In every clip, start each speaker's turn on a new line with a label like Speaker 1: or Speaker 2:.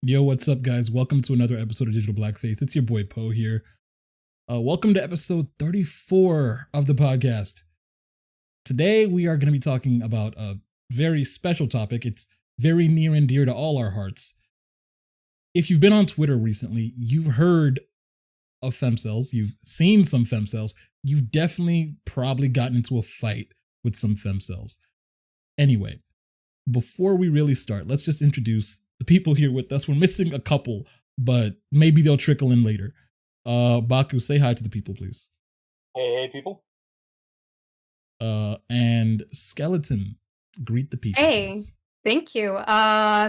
Speaker 1: Yo, what's up, guys? Welcome to another episode of Digital Blackface. It's your boy Poe here. Welcome to episode 34 of the podcast. Today, we are going to be talking about a very special topic. It's very near and dear to all our hearts. If you've been on Twitter recently, you've heard of femcels, you've seen some femcels, you've definitely probably gotten into a fight with some femcels. Anyway, before we really start, let's just introduce the people here with us. We're missing a couple, but maybe they'll trickle in later. Baku, say hi to the people, please.
Speaker 2: Hey, people.
Speaker 1: And Skeleton, greet the people.
Speaker 3: Hey,
Speaker 1: please.
Speaker 3: thank you.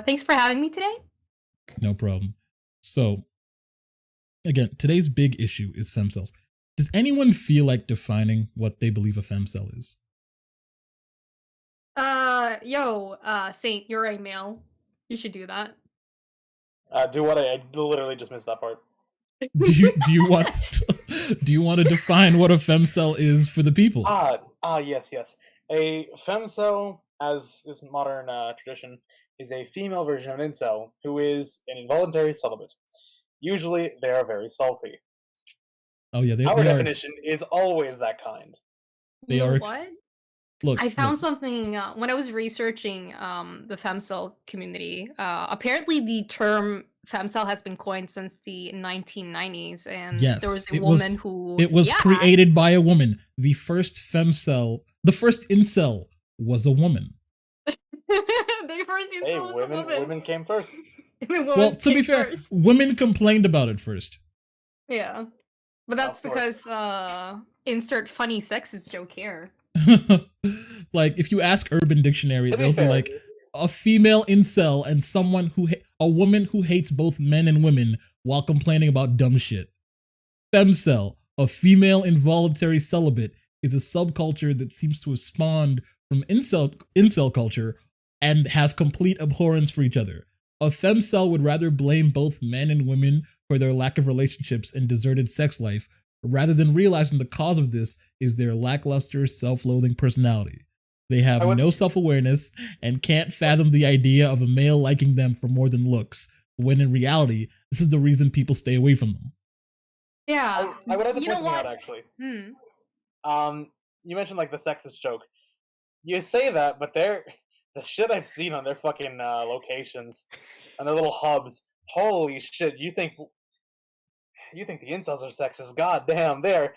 Speaker 3: Thanks for having me today.
Speaker 1: No problem. So, again, today's big issue is femcels. Does anyone feel like defining what they believe a femcel is?
Speaker 3: Saint, you're a male. You should do that.
Speaker 2: Do what? I literally just missed that part.
Speaker 1: Do you want to define what a femcel is for the people?
Speaker 2: Yes. A femcel, as is modern tradition, is a female version of an incel who is an involuntary celibate. Usually, they are very salty.
Speaker 1: Oh yeah,
Speaker 2: Our definition is always that kind.
Speaker 1: They
Speaker 3: You know
Speaker 1: are
Speaker 3: what?
Speaker 1: Look,
Speaker 3: I found something when I was researching the femcel community. Apparently, the term femcel has been coined since the 1990s, and
Speaker 1: yes,
Speaker 3: there was a woman who
Speaker 1: it was created by a woman. The first femcel, the first incel, was a woman.
Speaker 3: The first incel was a woman.
Speaker 2: Women came first.
Speaker 1: Well, to be fair, women complained about it first.
Speaker 3: Yeah, but that's because insert funny sexist joke here.
Speaker 1: Like, if you ask Urban Dictionary, they'll be like, a female incel and a woman who hates both men and women while complaining about dumb shit. Femcel, a female involuntary celibate, is a subculture that seems to have spawned from incel culture and have complete abhorrence for each other. A femcel would rather blame both men and women for their lack of relationships and deserted sex life, rather than realizing the cause of this is their lackluster, self-loathing personality. They have no self-awareness and can't fathom the idea of a male liking them for more than looks, when in reality, this is the reason people stay away from them.
Speaker 3: Yeah.
Speaker 2: I would have to point something out, actually. You mentioned, like, the sexist joke. You say that, but the shit I've seen on their fucking locations, on their little hubs, holy shit, you think the incels are sexist? God damn, they're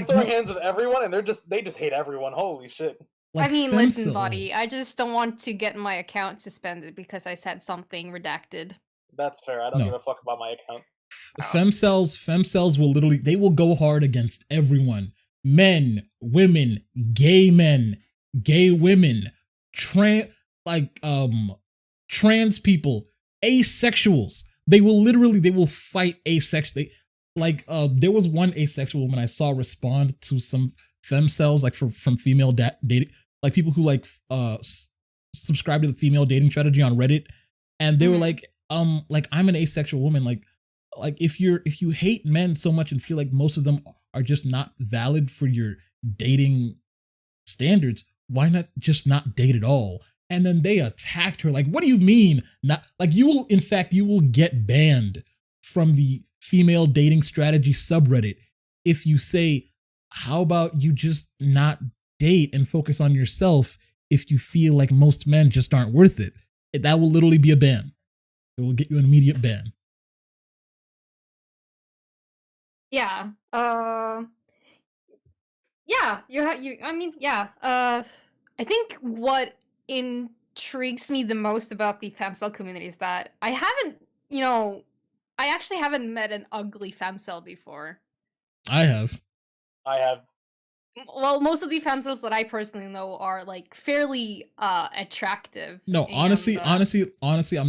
Speaker 2: throwing hands with everyone, and they just hate everyone. Holy shit!
Speaker 3: Like, I mean, listen, buddy. I just don't want to get my account suspended because I said something redacted.
Speaker 2: That's fair. I don't give a fuck about my account.
Speaker 1: Femcels will go hard against everyone: men, women, gay women, trans people, asexuals. They will fight asexual. There was one asexual woman I saw respond to some femcels, like from female dating, like people who subscribe to the female dating strategy on Reddit, and they were like I'm an asexual woman, like if you hate men so much and feel like most of them are just not valid for your dating standards, why not just not date at all? And then they attacked her. Like, what do you mean? Not like you will get banned from the female dating strategy subreddit if you say, how about you just not date and focus on yourself if you feel like most men just aren't worth it? That will literally be a ban. It will get you an immediate ban.
Speaker 3: Yeah. I think what intrigues me the most about the femcel community is that I actually haven't met an ugly femcel before.
Speaker 1: I have.
Speaker 3: Well, most of the femcels that I personally know are like fairly attractive.
Speaker 1: No, honestly, I'm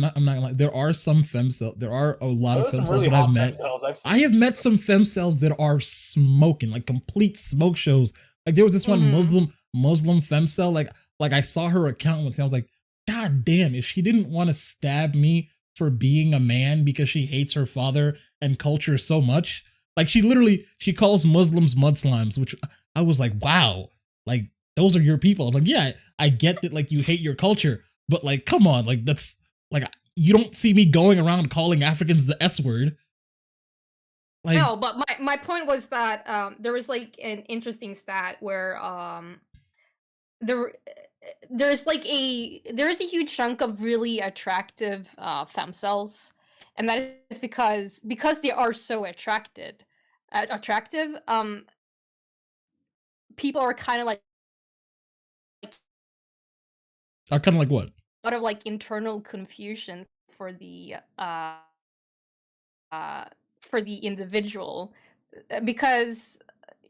Speaker 1: not gonna lie. There are some femcels. There are a lot of femcels
Speaker 2: really
Speaker 1: that I've met. I have met some femcels that are smoking, like complete smoke shows. Like there was this one Muslim femcel. Like I saw her account once, and I was like, God damn! If she didn't want to stab me for being a man because she hates her father and culture so much, like she calls Muslims mud slimes, which I was like, wow, like those are your people. I'm like, yeah, I get that, like you hate your culture, but like, come on, like that's like you don't see me going around calling Africans the S word. Like,
Speaker 3: No, but my point was that there was like an interesting stat where there there's like there's a huge chunk of really attractive femcels, and that is because they are so attractive. People are kind of like
Speaker 1: are kind of like what?
Speaker 3: a lot of like internal confusion for the individual, because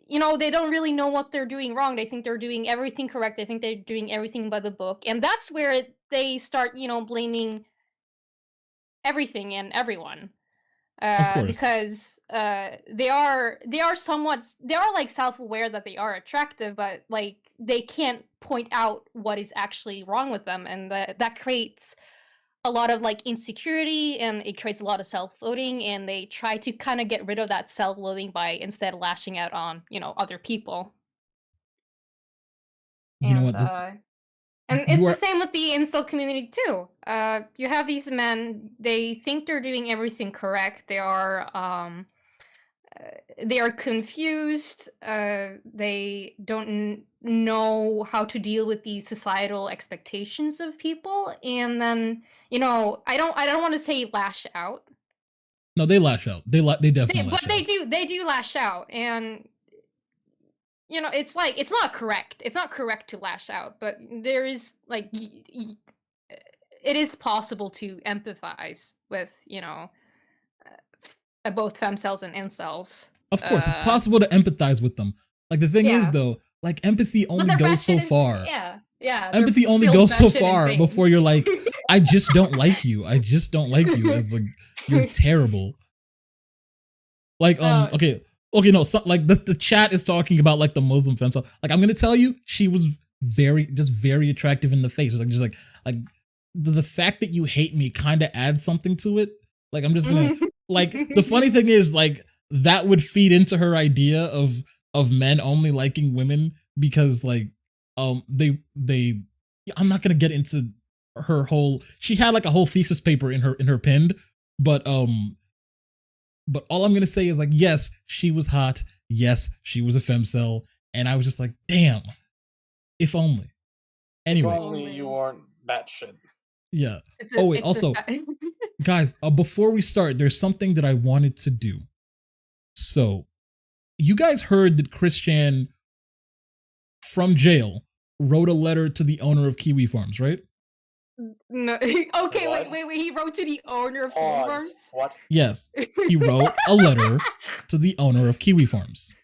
Speaker 3: they don't really know what they're doing wrong. They think they're doing everything correct. They think they're doing everything by the book, and that's where they start blaming everything and everyone,
Speaker 1: Of course.
Speaker 3: because they are like self-aware that they are attractive, but like they can't point out what is actually wrong with them, and that creates a lot of like insecurity, and it creates a lot of self-loathing, and they try to kind of get rid of that self-loathing by instead lashing out on other people.
Speaker 1: You know
Speaker 3: And
Speaker 1: what?
Speaker 3: and
Speaker 1: You
Speaker 3: it's the
Speaker 1: are
Speaker 3: same with the incel community too. You have these men, they think they're doing everything correct. They are confused. They don't know how to deal with the societal expectations of people, and then I don't want to say lash out.
Speaker 1: no, they lash out. They definitely
Speaker 3: But
Speaker 1: lash
Speaker 3: they
Speaker 1: out.
Speaker 3: do lash out, and it's like it's not correct. It's not correct to lash out, but there is like it is possible to empathize with both femcels and incels.
Speaker 1: Of course, it's possible to empathize with them. Like the thing is
Speaker 3: Yeah.
Speaker 1: though, like empathy
Speaker 3: But
Speaker 1: only
Speaker 3: they're
Speaker 1: goes so
Speaker 3: batshit
Speaker 1: far.
Speaker 3: yeah, they're
Speaker 1: Empathy only
Speaker 3: still
Speaker 1: goes so
Speaker 3: batshit
Speaker 1: far
Speaker 3: insane.
Speaker 1: before you're like, I just don't like you. I just don't like you. As like you're terrible. Like okay no, so, like the chat is talking about like the Muslim femcel. Like I'm gonna tell you, she was very attractive in the face. It's like just like the fact that you hate me kind of adds something to it. Like I'm just gonna like the funny thing is like that would feed into her idea of men only liking women because like they I'm not gonna get into her whole, she had like a whole thesis paper in her pinned, but all I'm gonna say is like, yes, she was hot. Yes, she was a femcel, and I was just like, damn, if only. Anyway,
Speaker 2: If only you weren't batshit.
Speaker 1: yeah. Oh wait, also, guys, before we start, there's something that I wanted to do. So, you guys heard that Christian from jail wrote a letter to the owner of Kiwi Farms, right?
Speaker 3: No. Okay,
Speaker 2: What?
Speaker 3: wait. He wrote to the owner of Kiwi
Speaker 2: Pause.
Speaker 3: Farms?
Speaker 2: What?
Speaker 1: Yes, he wrote a letter to the owner of Kiwi Farms.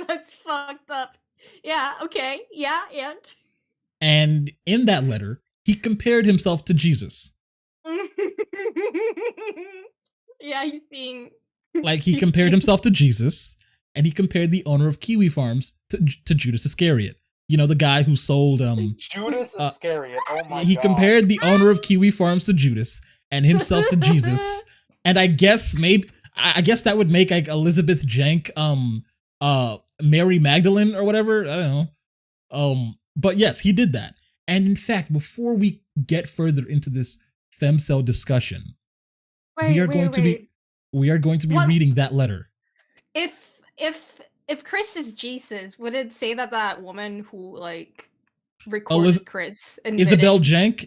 Speaker 3: That's fucked up. Yeah, okay. Yeah, and?
Speaker 1: And in that letter, he compared himself to Jesus.
Speaker 3: Yeah, he's being...
Speaker 1: Like, he compared himself to Jesus, and he compared the owner of Kiwi Farms to Judas Iscariot. You know, the guy who sold
Speaker 2: Judas Iscariot. Oh my god.
Speaker 1: he compared the owner of Kiwi Farms to Judas and himself to Jesus. And I guess that would make like Elizabeth Jenk Mary Magdalene or whatever. I don't know. But yes, he did that. And in fact, before we get further into this femcel discussion, we are going to be reading that letter.
Speaker 3: If Chris is Jesus, would it say that woman who like recorded Chris
Speaker 1: Isabel Jenk,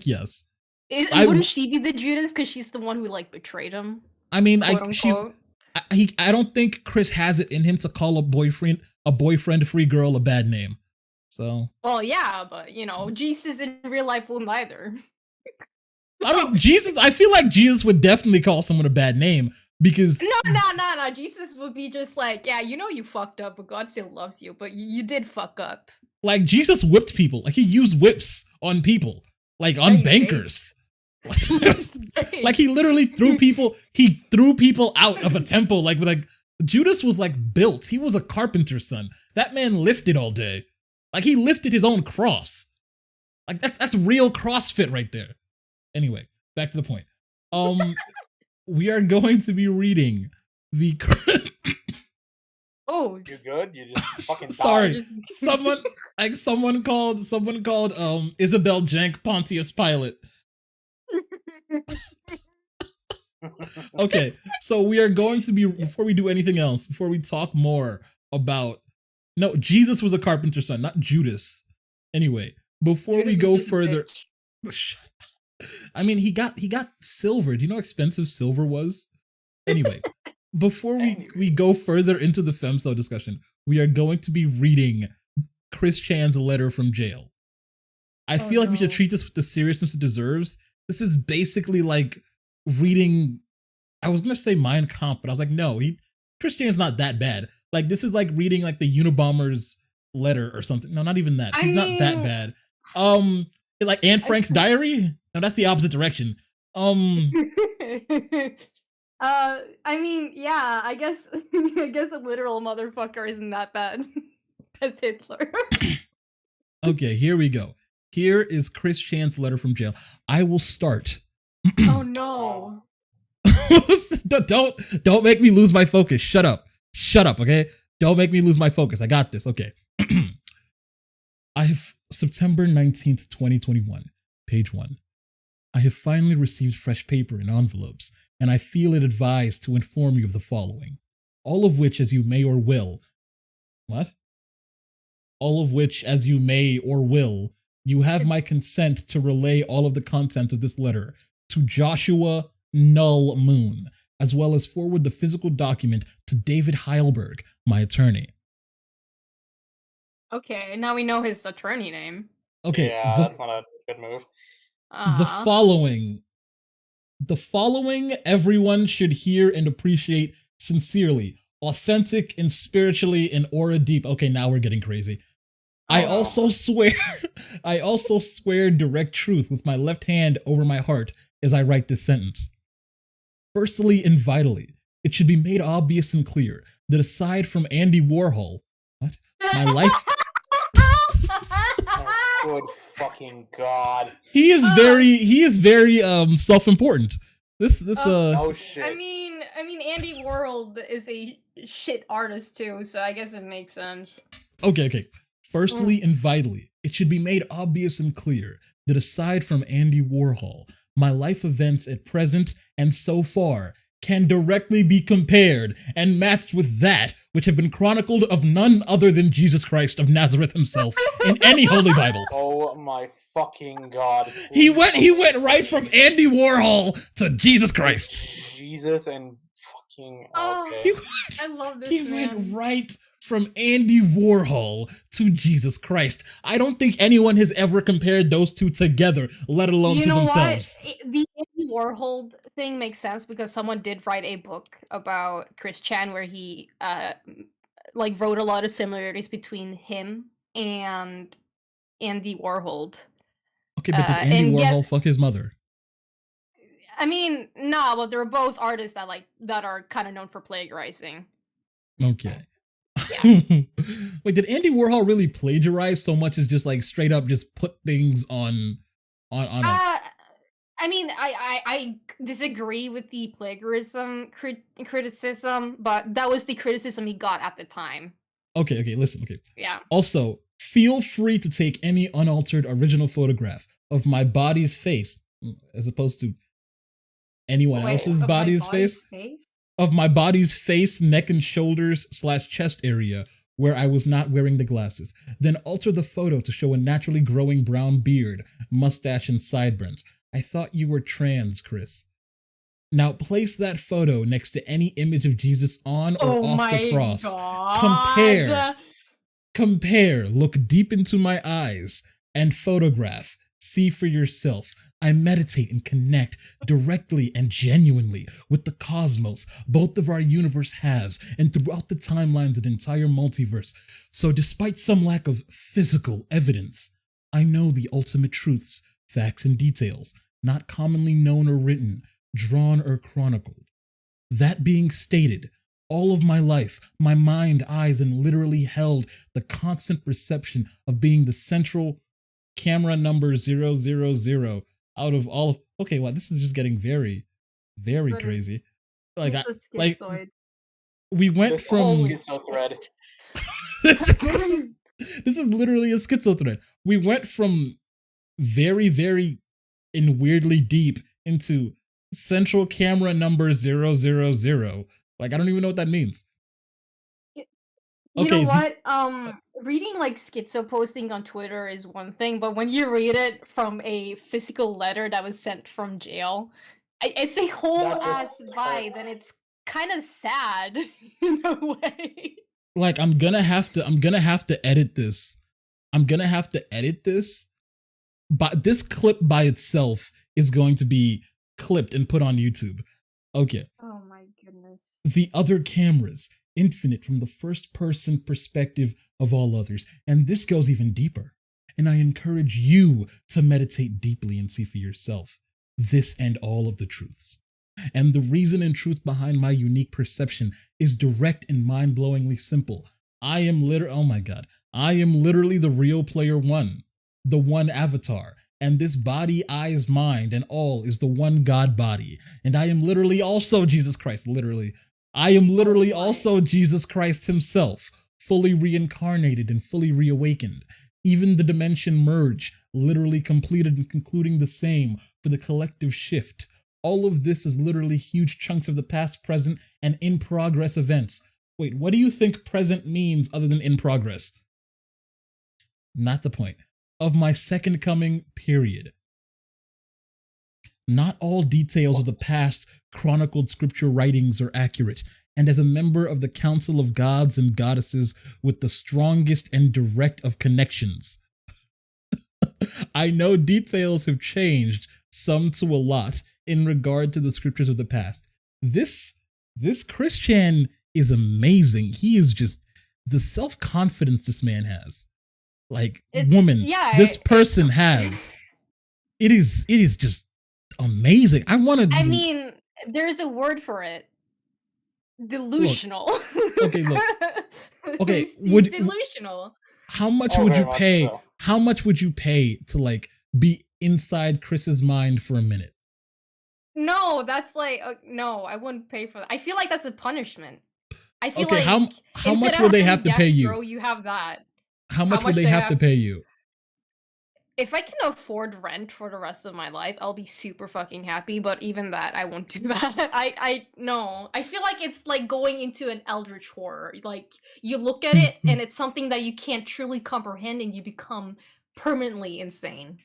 Speaker 1: yes.
Speaker 3: Wouldn't she be the Judas because she's the one who like betrayed him?
Speaker 1: I mean,
Speaker 3: I
Speaker 1: don't think Chris has it in him to call a boyfriend-free girl a bad name. So. Well,
Speaker 3: yeah, but Jesus in real life wouldn't either.
Speaker 1: I mean, Jesus. I feel like Jesus would definitely call someone a bad name because.
Speaker 3: No. Jesus would be just like, yeah, you fucked up, but God still loves you. But you did fuck up.
Speaker 1: Like Jesus whipped people. Like he used whips on people, like on bankers. Like he literally threw people. He threw people out of a temple. Like Judas was like built. He was a carpenter's son. That man lifted all day. Like he lifted his own cross. Like that's real CrossFit right there. Anyway, back to the point. We are going to be reading the.
Speaker 3: Oh,
Speaker 2: you good? You just fucking
Speaker 1: sorry. Someone called Isabel Jenk Pontius Pilate. Okay, so we are going to be, before we do anything else, before we talk more about, no, Jesus was a carpenter's son, not Judas. Anyway, before we
Speaker 3: Judas
Speaker 1: go
Speaker 3: was just a
Speaker 1: further,
Speaker 3: bitch.
Speaker 1: I mean, he got silver. Do you know how expensive silver was? Anyway, before we go further into the femcel discussion, we are going to be reading Chris Chan's letter from jail. I feel like we should treat this with the seriousness it deserves. This is basically like reading, I was gonna say Mein Kampf, but I was like, no, Chris Chan's not that bad. Like, this is like reading like the Unabomber's letter or something. No, not even that. He's not that bad. Like Anne Frank's diary? No, that's the opposite direction.
Speaker 3: I mean, yeah, I guess a literal motherfucker isn't that bad as Hitler.
Speaker 1: Okay, here we go. Here is Chris Chan's letter from jail. I will start.
Speaker 3: Oh no.
Speaker 1: Don't make me lose my focus. Shut up, okay? Don't make me lose my focus. I got this, okay. I have September 19th, 2021, page 1. I have finally received fresh paper and envelopes, and I feel it advised to inform you of the following. All of which, as you may or will... What? All of which, as you may or will, you have my consent to relay all of the content of this letter to Joshua Null Moon, as well as forward the physical document to David Heilberg, my attorney.
Speaker 3: Okay, now we know his attorney name.
Speaker 1: Okay,
Speaker 2: yeah, that's not a good move.
Speaker 1: The following everyone should hear and appreciate sincerely, authentic and spiritually and aura deep. Okay, now we're getting crazy. I also swear direct truth with my left hand over my heart as I write this sentence. Firstly and vitally, it should be made obvious and clear that aside from Andy Warhol, my life...
Speaker 2: Oh, good fucking god.
Speaker 1: He is very self-important.
Speaker 2: Oh shit.
Speaker 3: I mean Andy Warhol is a shit artist too, so I guess it makes sense.
Speaker 1: Okay. Firstly and vitally, it should be made obvious and clear that aside from Andy Warhol, my life events at present and so far can directly be compared and matched with that which have been chronicled of none other than Jesus Christ of Nazareth himself in any holy Bible.
Speaker 2: Oh my fucking god.
Speaker 1: He went right from Andy Warhol to Jesus Christ.
Speaker 2: Jesus and fucking
Speaker 3: okay. I love this man.
Speaker 1: He went right from Andy Warhol to Jesus Christ. I don't think anyone has ever compared those two together, let alone to themselves.
Speaker 3: What? The Andy Warhol thing makes sense because someone did write a book about Chris Chan where he wrote a lot of similarities between him and Andy Warhol.
Speaker 1: Okay, but did Andy Warhol fuck his mother?
Speaker 3: I mean, no, but they're both artists that are kind of known for plagiarizing.
Speaker 1: Okay.
Speaker 3: Yeah.
Speaker 1: Wait, did Andy Warhol really plagiarize so much as just like straight up just put things on
Speaker 3: I mean, I disagree with the plagiarism criticism, but that was the criticism he got at the time.
Speaker 1: Okay, listen, okay.
Speaker 3: Yeah.
Speaker 1: Also, feel free to take any unaltered original photograph of my body's face, as opposed to anyone else's body's face? Of my body's face, neck and shoulders / chest area where I was not wearing the glasses. Then alter the photo to show a naturally growing brown beard, mustache, and sideburns. I thought you were trans, Chris. Now place that photo next to any image of Jesus on or off the cross.
Speaker 3: God.
Speaker 1: Compare, look deep into my eyes, and photograph. See for yourself. I meditate and connect directly and genuinely with the cosmos, both of our universe halves, and throughout the timelines of the entire multiverse. So despite some lack of physical evidence, I know the ultimate truths, facts, and details, not commonly known or written, drawn or chronicled. That being stated, all of my life, my mind, eyes, and literally held the constant perception of being the central camera number 000 out of all of... Okay, wow, this is just getting very, very crazy. Like, we went from...
Speaker 2: Schizo thread.
Speaker 1: This is literally a schizo thread. We went from very, very in weirdly deep into central camera number 000. Like, I don't even know what that means.
Speaker 3: You know
Speaker 1: Okay,
Speaker 3: what? Reading like schizo posting on Twitter is one thing, but when you read it from a physical letter that was sent from jail, it's a whole
Speaker 2: That just
Speaker 3: ass vibe,
Speaker 2: hurts.
Speaker 3: and it's kind of sad in a way.
Speaker 1: like I'm gonna have to edit this. I'm gonna have to edit this. But this clip by itself is going to be clipped and put on YouTube. Okay.
Speaker 3: Oh my goodness.
Speaker 1: The other cameras, infinite from the first person perspective of all others. And this goes even deeper. And I encourage you to meditate deeply and see for yourself this and all of the truths. And the reason and truth behind my unique perception is direct and mind-blowingly simple. I am literally the real player one, the one avatar. And this body, eyes, mind, and all is the one God body. And I am literally also Jesus Christ, literally. I am literally also Jesus Christ himself, fully reincarnated and fully reawakened. Even the dimension merge, literally completed and concluding the same for the collective shift. All of this is literally huge chunks of the past, present, and in progress events. Wait, what do you think present means other than in progress? Not the point. Of my second coming, period. Not all details of the past chronicled scripture writings are accurate, and as a member of the council of gods and goddesses with the strongest and direct of connections, I know details have changed, some to a lot, in regard to the scriptures of the past. This Christian is amazing. He is just the self-confidence this man has. Like, this person has. It is just amazing. I
Speaker 3: mean, there's a word for it. Delusional.
Speaker 1: Okay, look. Okay,
Speaker 3: he's delusional.
Speaker 1: How much would you pay? So. How much would you pay to like be inside Chris's mind for a minute?
Speaker 3: No, that's like no, I wouldn't pay for that. I feel like that's a punishment. I feel
Speaker 1: like how much would they have to pay you?
Speaker 3: Row, you have that.
Speaker 1: How much would they have to pay you?
Speaker 3: If I can afford rent for the rest of my life, I'll be super fucking happy, but even that, I won't do that. No. I feel like it's like going into an eldritch horror. Like, you look at it, and it's something that you can't truly comprehend, and you become permanently insane.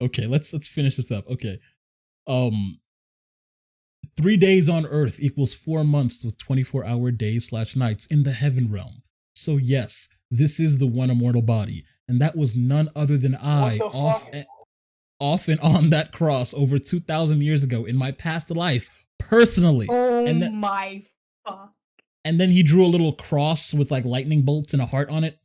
Speaker 1: Okay, let's finish this up. Okay. 3 days on Earth equals 4 months with 24-hour days/nights in the heaven realm. So yes, this is the one immortal body, and that was none other than I, off and on that cross over 2,000 years ago in my past life, personally.
Speaker 3: Oh my fuck.
Speaker 1: And then he drew a little cross with like lightning bolts and a heart on it.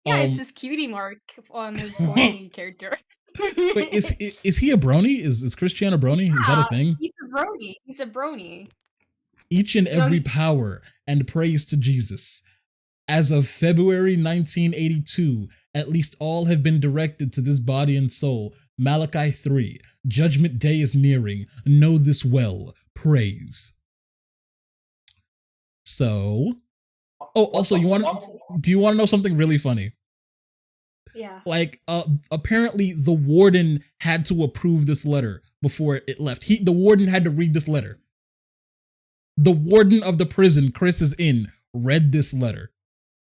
Speaker 3: Yeah, it's his cutie mark on his brony character.
Speaker 1: Wait, is he a brony? Is Christian a brony? Is that a thing?
Speaker 3: He's a brony. He's a brony.
Speaker 1: Each and every power and praise to Jesus. As of February 1982, at least all have been directed to this body and soul. Malachi 3. Judgment day is nearing. Know this well. Praise. So... Oh, also, do you want to know something really funny?
Speaker 3: Yeah.
Speaker 1: Like, apparently the warden had to approve this letter before it left. The warden had to read this letter. The warden of the prison Chris is in read this letter.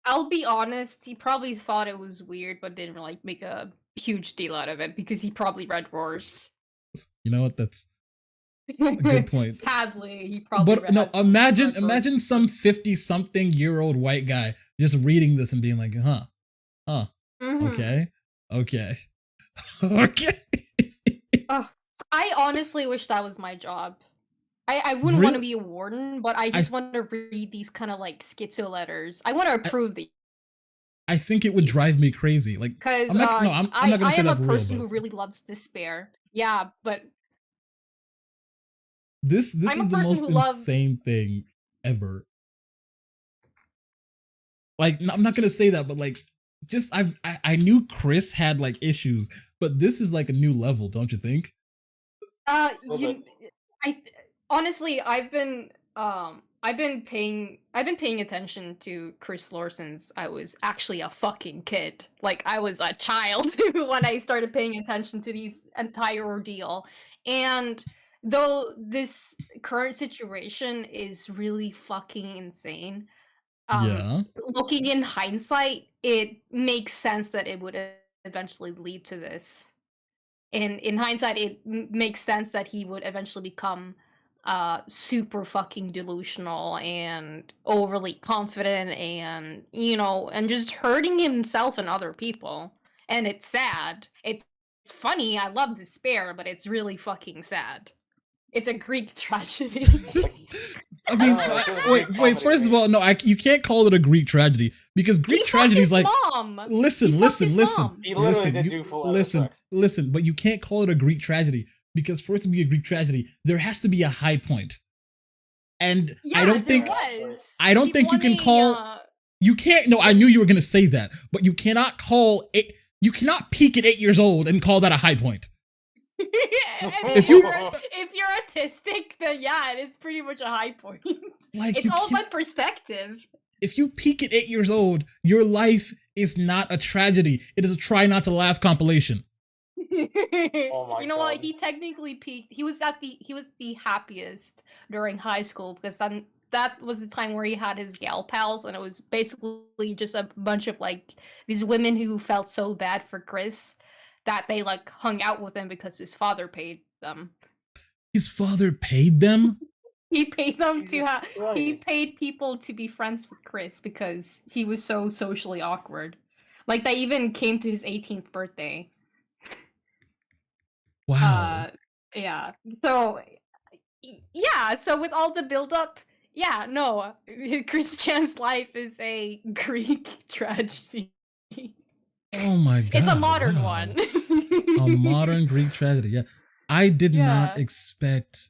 Speaker 3: I'll be honest, he probably thought it was weird, but didn't like make a huge deal out of it because he probably read Roars.
Speaker 1: You know what? That's a good point.
Speaker 3: Sadly, he probably.
Speaker 1: But no, imagine some 50-something-year-old white guy just reading this and being like, huh, okay.
Speaker 3: I honestly wish that was my job. I wouldn't want to be a warden, but I just want to read these kind of like schizo letters. I want to approve these.
Speaker 1: I think it would drive me crazy. Like,
Speaker 3: because I am a person who really loves despair. Yeah, but
Speaker 1: this is the most insane thing ever. Like, I'm not gonna say that, but like, just I knew Chris had like issues, but this is like a new level, don't you think?
Speaker 3: Honestly, I've been I've been paying attention to Chris Lore since I was actually a fucking kid. Like I was a child when I started paying attention to these entire ordeal. And though this current situation is really fucking insane,
Speaker 1: Yeah.
Speaker 3: looking in hindsight, it makes sense that it would eventually lead to this. In hindsight, it makes sense that he would eventually become super fucking delusional and overly confident and and just hurting himself and other people. And it's sad. It's funny. I love despair, but it's really fucking sad. It's a Greek tragedy.
Speaker 1: I mean,
Speaker 2: it's really
Speaker 1: wait.
Speaker 2: Greek comedy
Speaker 1: First
Speaker 2: to
Speaker 1: of
Speaker 2: me.
Speaker 1: all, no, you can't call it a Greek tragedy because Greek
Speaker 3: He fucked
Speaker 1: tragedy is
Speaker 3: his
Speaker 1: like,
Speaker 3: mom.
Speaker 1: listen,
Speaker 3: He fucked
Speaker 1: listen,
Speaker 3: his
Speaker 1: listen,
Speaker 3: mom.
Speaker 2: He literally
Speaker 1: listen,
Speaker 2: did
Speaker 1: you-
Speaker 2: do full
Speaker 1: listen,
Speaker 2: sex.
Speaker 1: listen. But you can't call it a Greek tragedy because for it to be a Greek tragedy, there has to be a high point. And
Speaker 3: Yeah,
Speaker 1: I don't
Speaker 3: there
Speaker 1: think
Speaker 3: was.
Speaker 1: I don't
Speaker 3: He
Speaker 1: think you
Speaker 3: won
Speaker 1: can
Speaker 3: a,
Speaker 1: call you can't. No, I knew you were gonna say that, but you cannot call it. You cannot peak at 8 years old and call that a high point.
Speaker 3: if you're autistic, then yeah, it is pretty much a high point.
Speaker 1: Like
Speaker 3: It's
Speaker 1: you
Speaker 3: all
Speaker 1: can't-
Speaker 3: about perspective.
Speaker 1: if you peak at 8 years old, your life is not a tragedy. It is a try not to laugh compilation.
Speaker 2: Oh my
Speaker 3: You know what?
Speaker 2: God.
Speaker 3: He technically peaked. He was the happiest during high school because then that was the time where he had his gal pals, and it was basically just a bunch of like these women who felt so bad for Chris that they like hung out with him because his father paid them.
Speaker 1: His father paid them?
Speaker 3: He paid them
Speaker 2: Jesus
Speaker 3: to have. He
Speaker 2: Christ.
Speaker 3: paid people to be friends with Chris because he was so socially awkward. Like they even came to his 18th birthday.
Speaker 1: Wow.
Speaker 3: Yeah. So yeah, so with all the build up, yeah, no, Chris Chan's life is a Greek tragedy.
Speaker 1: Oh my god.
Speaker 3: It's a modern
Speaker 1: wow.
Speaker 3: one.
Speaker 1: A modern Greek tragedy. Yeah. I did not
Speaker 3: Yeah.
Speaker 1: expect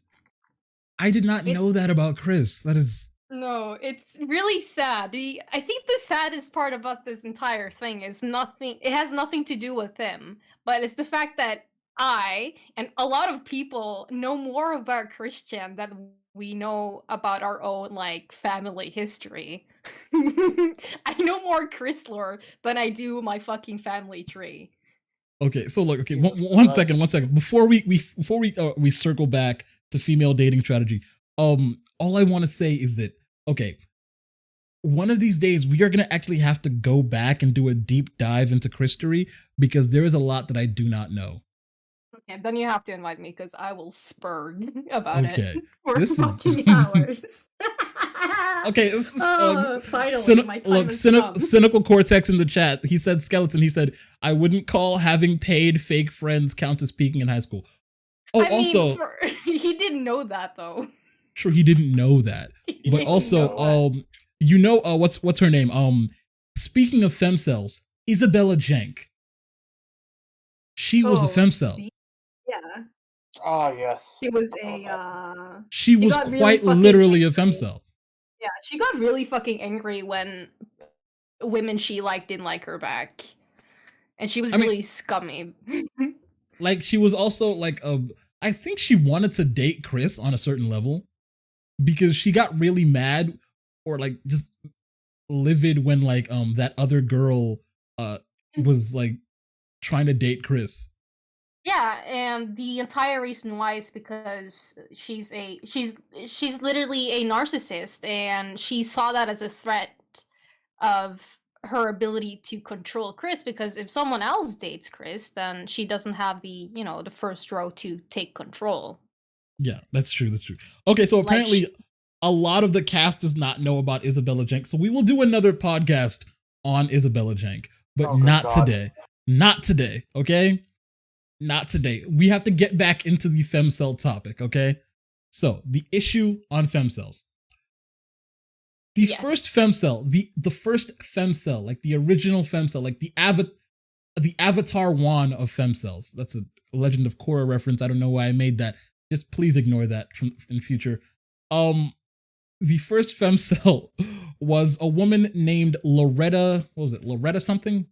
Speaker 1: I did not know
Speaker 3: It's-
Speaker 1: that about Chris. That is
Speaker 3: No, it's really sad. I think the saddest part about this entire thing is nothing. It has nothing to do with him, but it's the fact that I and a lot of people know more about Christian than we know about our own like family history. I know more Chris lore than I do my fucking family tree.
Speaker 1: okay. So look, okay,
Speaker 2: Jesus
Speaker 1: one second,
Speaker 2: Christ.
Speaker 1: 1 second. Before we circle back to female dating strategy, all I want to say is that okay, one of these days we are going to actually have to go back and do a deep dive into Christery because there is a lot that I do not know.
Speaker 3: Okay, then you have to invite me because I will spurn about
Speaker 1: Okay,
Speaker 3: it for
Speaker 1: this is-
Speaker 3: fucking hours.
Speaker 1: Okay, this is
Speaker 3: Finally, my time has come.
Speaker 1: cynical cortex in the chat. He said skeleton. He said I wouldn't call having paid fake friends count as peaking in high school. Oh,
Speaker 3: I mean,
Speaker 1: also,
Speaker 3: he didn't know that though.
Speaker 1: sure he didn't know that,
Speaker 3: He
Speaker 1: but
Speaker 3: didn't
Speaker 1: also,
Speaker 3: know that.
Speaker 1: you know, what's her name? Speaking of femcels, Isabella Jank. She was a
Speaker 3: Oh,
Speaker 1: femcel.
Speaker 3: Yeah,
Speaker 2: Oh yes.
Speaker 3: she was
Speaker 1: She was
Speaker 3: got really
Speaker 1: quite
Speaker 3: fucking
Speaker 1: literally a
Speaker 3: angry.
Speaker 1: femcel.
Speaker 3: yeah, she got really fucking angry when women she liked didn't like her back, and she was
Speaker 1: I mean-
Speaker 3: really scummy.
Speaker 1: Like she was also like I think she wanted to date Chris on a certain level because she got really mad or like just livid when like that other girl was like trying to date Chris.
Speaker 3: Yeah, and the entire reason why is because she's literally a narcissist, and she saw that as a threat of her ability to control Chris, because if someone else dates Chris, then she doesn't have the the first row to take control.
Speaker 1: Yeah, that's true. That's true. Okay, so
Speaker 3: Like
Speaker 1: apparently a lot of the cast does not know about Isabella Jank. So we will do another podcast on Isabella Jank, but
Speaker 2: Oh, good
Speaker 1: not
Speaker 2: God.
Speaker 1: today. Not today, okay? Not today. We have to get back into the femcel topic, okay? So, the issue on femcels. The
Speaker 3: Yes.
Speaker 1: first femcel, the first femcel, like the original femcel, like the Avatar one of femcels. That's a Legend of Korra reference. I don't know why I made that. Just please ignore that from in future. The first femcel was a woman named Loretta. What was it? Loretta something?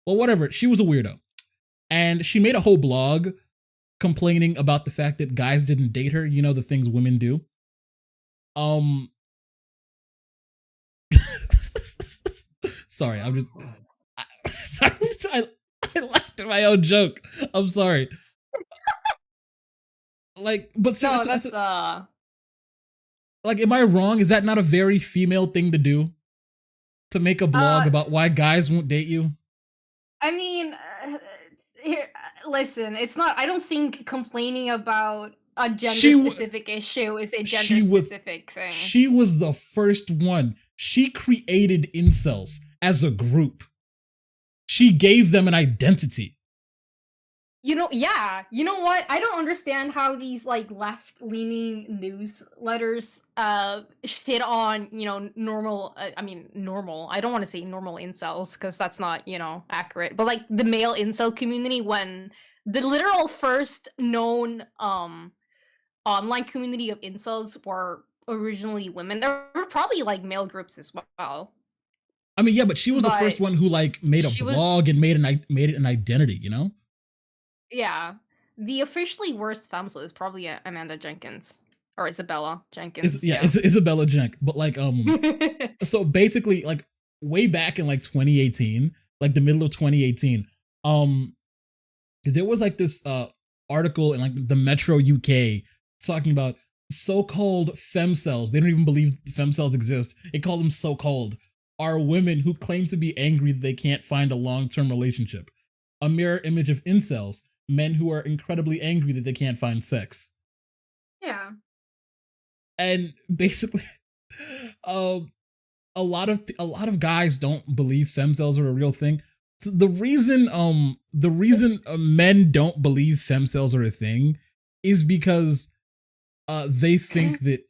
Speaker 1: Well, whatever. She was a weirdo. And she made a whole blog complaining about the fact that guys didn't date her. You know, the things women do. Um, sorry, I'm just I, I, I laughed at my own joke. I'm sorry. Like, but
Speaker 3: No,
Speaker 1: that's
Speaker 3: that's
Speaker 1: like, am I wrong? Is that not a very female thing to do? To make a blog
Speaker 3: uh
Speaker 1: about why guys won't date you?
Speaker 3: I mean, here, listen, it's not. I don't think complaining about a gender
Speaker 1: She w-
Speaker 3: specific issue is a gender
Speaker 1: she was
Speaker 3: specific thing.
Speaker 1: she was the first one. She created incels as a group. She gave them an identity.
Speaker 3: Yeah. You know what? I don't understand how these like left-leaning newsletters shit on, normal I mean normal. I don't want to say normal incels because that's not, accurate. But like the male incel community when the literal first known online community of incels were originally women. There were probably like male groups as well.
Speaker 1: I mean, yeah, but she was the first
Speaker 3: But
Speaker 1: one who like made a
Speaker 3: she was
Speaker 1: blog and made it an identity. You know,
Speaker 3: yeah. The officially worst femcel is probably Amanda Jenkins or Isabella
Speaker 1: is
Speaker 3: Jenkins.
Speaker 1: yeah,
Speaker 3: Yeah.
Speaker 1: Isabella Jenk. But like, so basically, like way back in like 2018, like the middle of 2018, um, there was like this article in like the Metro UK talking about so-called femcels. They don't even believe femcels exist. They call them so-called are women who claim to be angry that they can't find a long-term relationship. A mirror image of incels, men who are incredibly angry that they can't find sex.
Speaker 3: Yeah.
Speaker 1: And basically, um, a lot of guys don't believe femcels are a real thing. So the reason men don't believe femcels are a thing is because they think that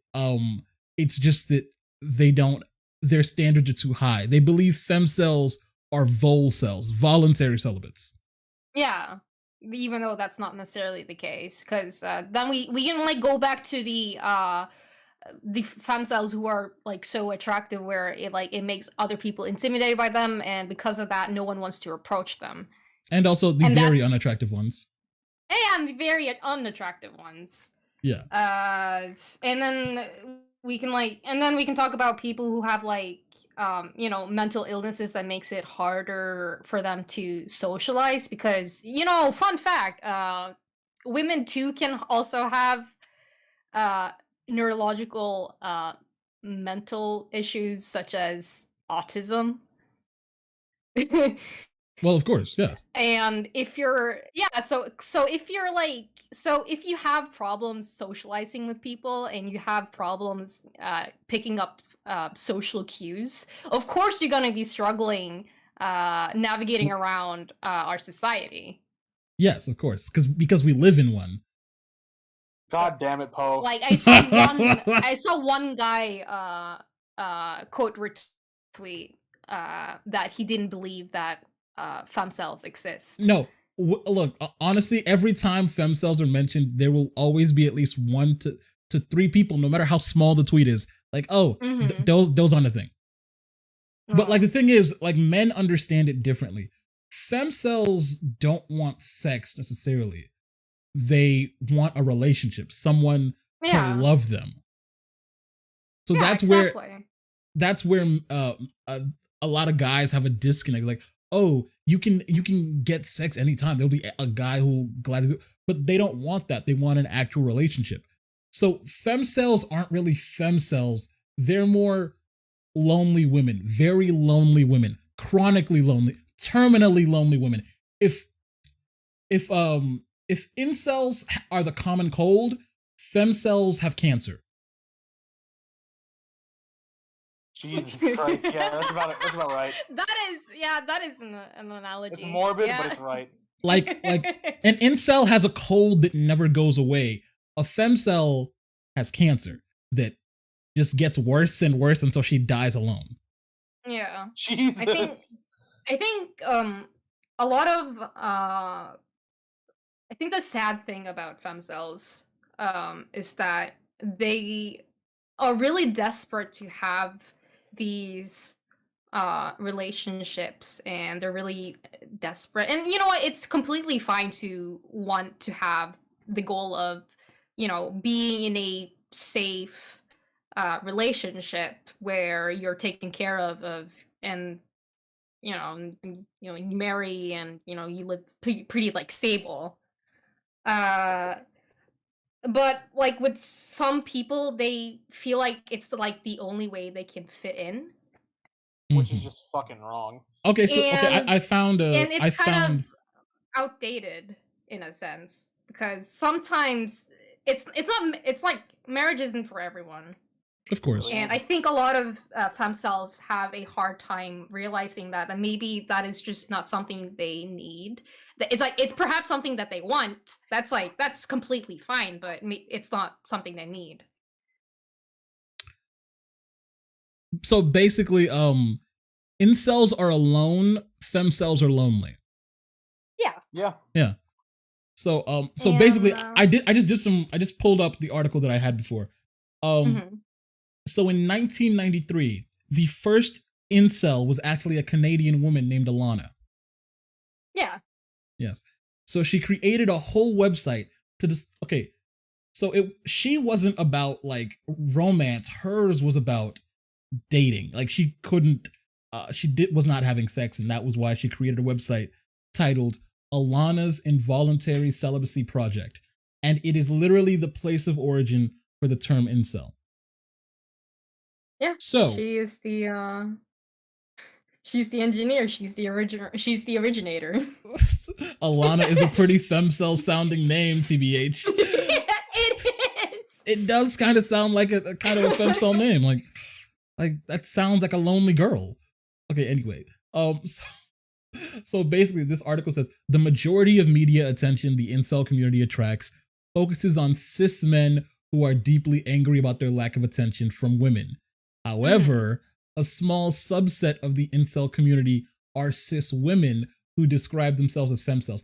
Speaker 1: it's just that they don't their standards are too high. They believe femcels are volcels, voluntary celibates.
Speaker 3: Yeah. Even though that's not necessarily the case, because then we can like go back to the femcels who are like so attractive where it makes other people intimidated by them, and because of that, no one wants to approach them.
Speaker 1: And also the
Speaker 3: And
Speaker 1: very
Speaker 3: that's
Speaker 1: unattractive ones.
Speaker 3: and the very unattractive ones.
Speaker 1: Yeah.
Speaker 3: And then we can talk about people who have like mental illnesses that makes it harder for them to socialize because fun fact, women too can also have uh neurological mental issues such as autism.
Speaker 1: Well, of course, yeah.
Speaker 3: And if you're yeah, so if you're like so if you have problems socializing with people and you have problems picking up social cues, of course you're going to be struggling navigating around our society.
Speaker 1: Yes, of course, because we live in one.
Speaker 3: So,
Speaker 2: God damn it, Poe.
Speaker 3: like I saw one guy quote retweet that he didn't believe that femcels exist.
Speaker 1: No, look, honestly, every time femcels are mentioned, there will always be at least one to three people, no matter how small the tweet is. Like, oh,
Speaker 3: Mhm.
Speaker 1: those aren't a thing. But like
Speaker 3: Oh.
Speaker 1: the thing is, like men understand it differently. Femcels don't want sex necessarily. They want a relationship, someone to
Speaker 3: Yeah.
Speaker 1: love them. So
Speaker 3: Yeah, exactly.
Speaker 1: that's where a lot of guys have a disconnect. Like, oh, you can get sex anytime. There'll be a guy who glad to do, but they don't want that. They want an actual relationship. So femcels aren't really femcels. They're more lonely women, very lonely women, chronically lonely, terminally lonely women. If if incels are the common cold, femcels have cancer.
Speaker 2: Jesus Christ. Yeah, that's about right.
Speaker 3: That is an analogy.
Speaker 2: It's morbid,
Speaker 3: yeah.
Speaker 2: but it's right.
Speaker 1: Like an incel has a cold that never goes away. A femcel has cancer that just gets worse and worse until she dies alone.
Speaker 3: Yeah.
Speaker 2: Jesus.
Speaker 3: I think a lot of I think the sad thing about femcels is that they are really desperate to have these relationships, and they're really desperate. And you know what? It's completely fine to want to have the goal of being in a safe relationship where you're taken care of and you marry and you live pretty like stable. Uh, but like with some people, they feel like it's like the only way they can fit in,
Speaker 2: which is
Speaker 1: Mhm.
Speaker 2: just fucking wrong.
Speaker 1: Okay, so okay,
Speaker 3: and
Speaker 1: I found I
Speaker 3: it's kind of
Speaker 1: found
Speaker 3: outdated in a sense because sometimes it's like marriage isn't for everyone.
Speaker 1: of
Speaker 2: It really
Speaker 1: course.
Speaker 3: And I
Speaker 2: isn't.
Speaker 3: think a lot of femcels have a hard time realizing that, and maybe that is just not something they need. It's like it's perhaps something that they want. That's completely fine, but it's not something they need.
Speaker 1: So basically, incels are alone, femcells are lonely.
Speaker 3: Yeah,
Speaker 2: Yeah.
Speaker 1: Yeah. So basically,
Speaker 3: and
Speaker 1: I just pulled up the article that I had before. Um,
Speaker 3: mhm.
Speaker 1: so in 1993, the first incel was actually a Canadian woman named Alana.
Speaker 3: Yeah,
Speaker 1: Yes. So she created a whole website to just okay. So she wasn't about like romance. Hers was about dating. Like she couldn't she did was not having sex, and that was why she created a website titled Alana's Involuntary Celibacy Project. And it is literally the place of origin for the term incel.
Speaker 3: yeah.
Speaker 1: So
Speaker 3: She is the she's the engineer. She's the originator.
Speaker 1: Alana is a pretty femcel sounding name, TBH.
Speaker 3: It is.
Speaker 1: It does kind of sound like a kind of a femcel name. Like that sounds like a lonely girl. Okay, anyway. So basically this article says the majority of media attention the incel community attracts focuses on cis men who are deeply angry about their lack of attention from women.
Speaker 3: Mhm.
Speaker 1: However, a small subset of the incel community are cis women who describe themselves as femcels.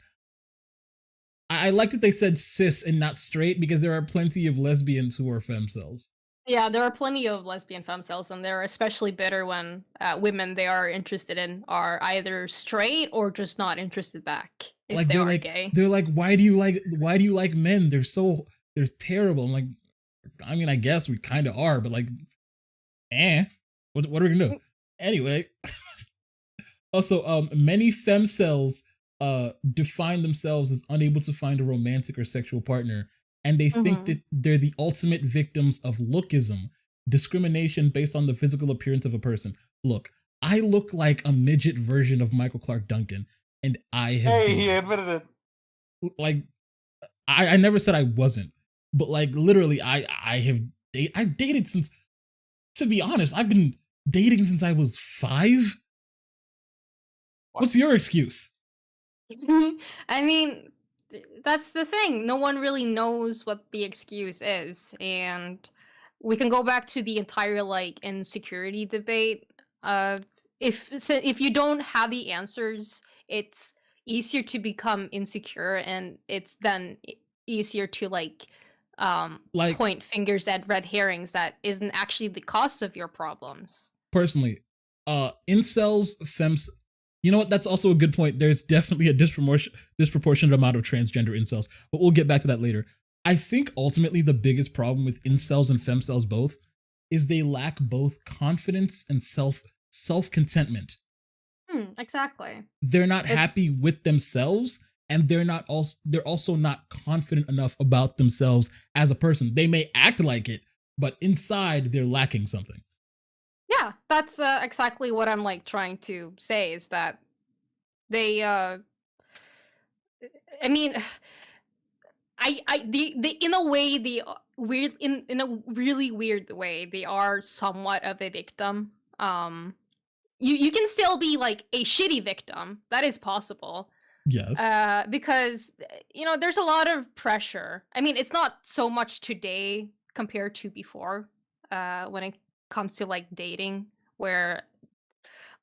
Speaker 1: I like that they said cis and not straight because there are plenty of lesbians who are femcels.
Speaker 3: Yeah, there are plenty of lesbian femcels, and they're especially bitter when women they are interested in are either straight or just not interested back if
Speaker 1: Like
Speaker 3: they are gay.
Speaker 1: they're like why do you like men? They're terrible. I'm like, I mean, I guess we kind of are, but like, what are we gonna do?
Speaker 3: Mm,
Speaker 1: Anyway, also, many femcels define themselves as unable to find a romantic or sexual partner, and they think
Speaker 3: mhm.
Speaker 1: that they're the ultimate victims of lookism, discrimination based on the physical appearance of a person. Look, I look like a midget version of Michael Clark Duncan, and I have
Speaker 2: Hey, he
Speaker 1: dated.
Speaker 2: admitted it.
Speaker 1: Like, I never said I wasn't, but like literally, I've dated since. To be honest, I've been dating since I was 5.
Speaker 2: What?
Speaker 1: What's your excuse?
Speaker 3: I mean, that's the thing. No one really knows what the excuse is, and we can go back to the entire like insecurity debate. Uh, if you don't have the answers, it's easier to become insecure, and it's then easier to like
Speaker 1: Like
Speaker 3: point fingers at red herrings that isn't actually the cause of your problems.
Speaker 1: personally, incels, fems. You know what? That's also a good point. There's definitely a disproportionate amount of transgender incels, but we'll get back to that later. I think ultimately the biggest problem with incels and femcels both is they lack both confidence and self contentment.
Speaker 3: Exactly.
Speaker 1: They're not
Speaker 3: It's
Speaker 1: happy with themselves, and they're also not confident enough about themselves as a person. They may act like it, but inside they're lacking something.
Speaker 3: Yeah, that's exactly what I'm like trying to say is that they I mean the in a way the weird in a really weird way they are somewhat of a victim. You can still be like a shitty victim. That is possible.
Speaker 1: Yes,
Speaker 3: Because there's a lot of pressure. I mean, it's not so much today compared to before when it comes to like dating where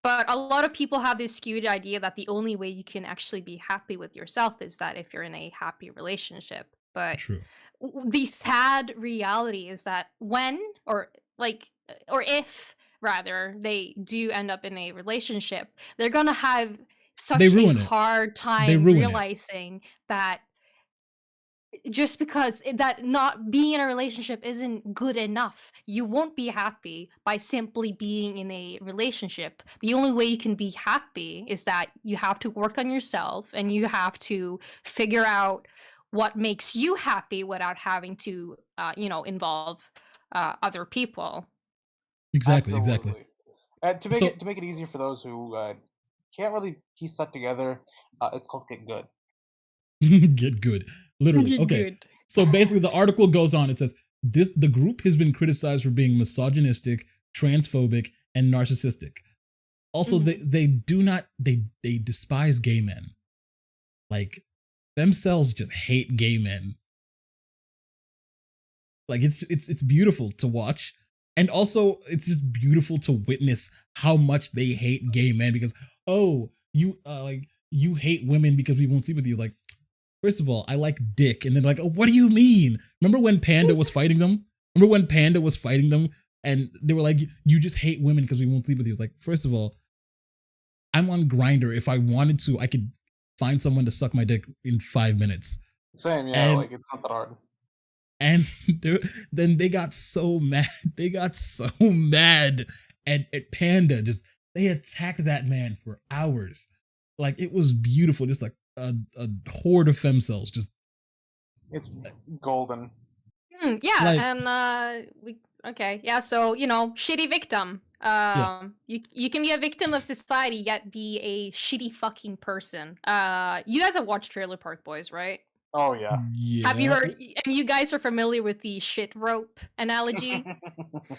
Speaker 3: but a lot of people have this skewed idea that the only way you can actually be happy with yourself is that if you're in a happy relationship. But
Speaker 1: true.
Speaker 3: the sad reality is that when or if rather they do end up in a relationship, they're going to have
Speaker 1: They
Speaker 3: such a
Speaker 1: ruin it.
Speaker 3: hard
Speaker 1: They
Speaker 3: time
Speaker 1: ruin it.
Speaker 3: realizing that just because that not being in a relationship isn't good enough. You won't be happy by simply being in a relationship. The only way you can be happy is that you have to work on yourself and you have to figure out what makes you happy without having to, involve other people.
Speaker 1: Exactly, exactly.
Speaker 2: Absolutely. And
Speaker 1: So
Speaker 2: to make it easier for those who can't really piece that together, it's called Get Good.
Speaker 1: get good. Literally. Okay.
Speaker 3: Good.
Speaker 1: So basically the article goes on. It says the group has been criticized for being misogynistic, transphobic, and narcissistic. Also,
Speaker 3: Mhm.
Speaker 1: they do not they despise gay men. Like themselves just hate gay men. Like it's beautiful to watch. And also it's just beautiful to witness how much they hate gay men because oh, you like you hate women because we won't sleep with you. Like, first of all, I like dick. And then like, oh, what do you mean? Remember when Panda was fighting them? Remember when Panda was fighting them and they were like, you just hate women because we won't sleep with you. It's like, first of all, I'm on Grinder. If I wanted to, I could find someone to suck my dick in 5 minutes.
Speaker 2: Same, yeah,
Speaker 1: And
Speaker 2: like it's not that hard.
Speaker 1: and then they got so mad. They got so mad at Panda. Just they attacked that man for hours. Like it was beautiful. Just like a horde of femcels. Just
Speaker 2: It's golden.
Speaker 3: Yeah,
Speaker 1: like
Speaker 3: and we okay, yeah. So shitty victim.
Speaker 1: yeah,
Speaker 3: You can be a victim of society yet be a shitty fucking person. You guys have watched Trailer Park Boys, right?
Speaker 2: Oh yeah.
Speaker 3: Have you
Speaker 1: yeah.
Speaker 3: heard? And you guys are familiar with the shit rope analogy?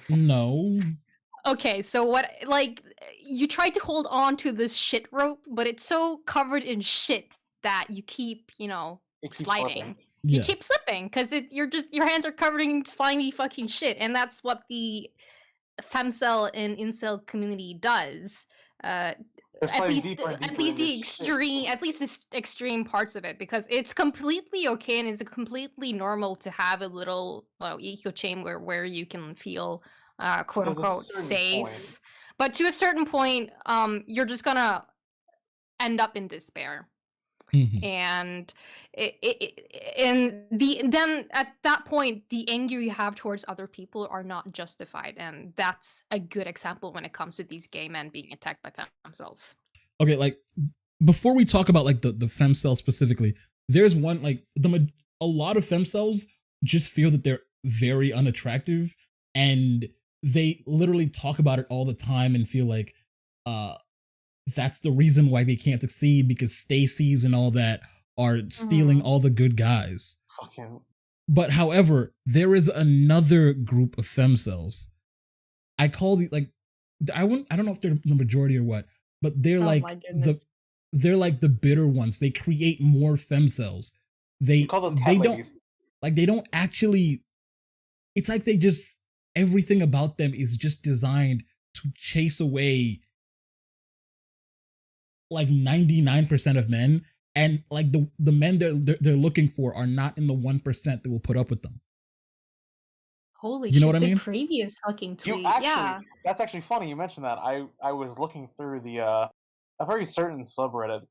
Speaker 1: No.
Speaker 3: Okay, so what? Like, you try to hold on to this shit rope, but it's so covered in shit that you keep,
Speaker 2: It keeps
Speaker 3: sliding.
Speaker 2: slipping.
Speaker 3: You
Speaker 1: Yeah.
Speaker 3: keep slipping because you're just your hands are covered in slimy fucking shit, and that's what the femcel and incel community does. Uh,
Speaker 2: They're
Speaker 3: at
Speaker 2: sliding
Speaker 3: least,
Speaker 2: deeper and
Speaker 3: at
Speaker 2: deeper in
Speaker 3: least
Speaker 2: this
Speaker 3: the
Speaker 2: shit.
Speaker 3: extreme, at least the extreme parts of it, because it's completely okay and it's completely normal to have a little echo chamber where you can feel, quote
Speaker 2: There's a
Speaker 3: unquote,
Speaker 2: certain point.
Speaker 3: safe. But to a certain point, you're just gonna end up in despair
Speaker 1: Mhm.
Speaker 3: and then at that point the anger you have towards other people are not justified, and that's a good example when it comes to these gay men being attacked by themselves.
Speaker 1: Okay, like before we talk about like the femcel specifically, there's one like a lot of femcels just feel that they're very unattractive and they literally talk about it all the time and feel like uh that's the reason why they can't succeed because Stacy's and all that are stealing
Speaker 3: Mhm.
Speaker 1: all the good guys.
Speaker 2: Fucking
Speaker 1: But however, there is another group of femcels. I call the like I don't know if they're the majority or what, but
Speaker 3: Oh my goodness.
Speaker 1: they're like the bitter ones. They create more femcels.
Speaker 2: we call those cat
Speaker 1: They don't
Speaker 2: ladies.
Speaker 1: like they don't actually it's like they just everything about them is just designed to chase away like 99% of men and like the men they're looking for are not in the 1% that will put up with them.
Speaker 3: Holy
Speaker 1: You know what I
Speaker 3: shit, the
Speaker 1: mean?
Speaker 3: previous fucking
Speaker 2: You
Speaker 3: tweet,
Speaker 2: actually
Speaker 3: yeah.
Speaker 2: that's actually funny you mentioned that. I was looking through the a very certain subreddit.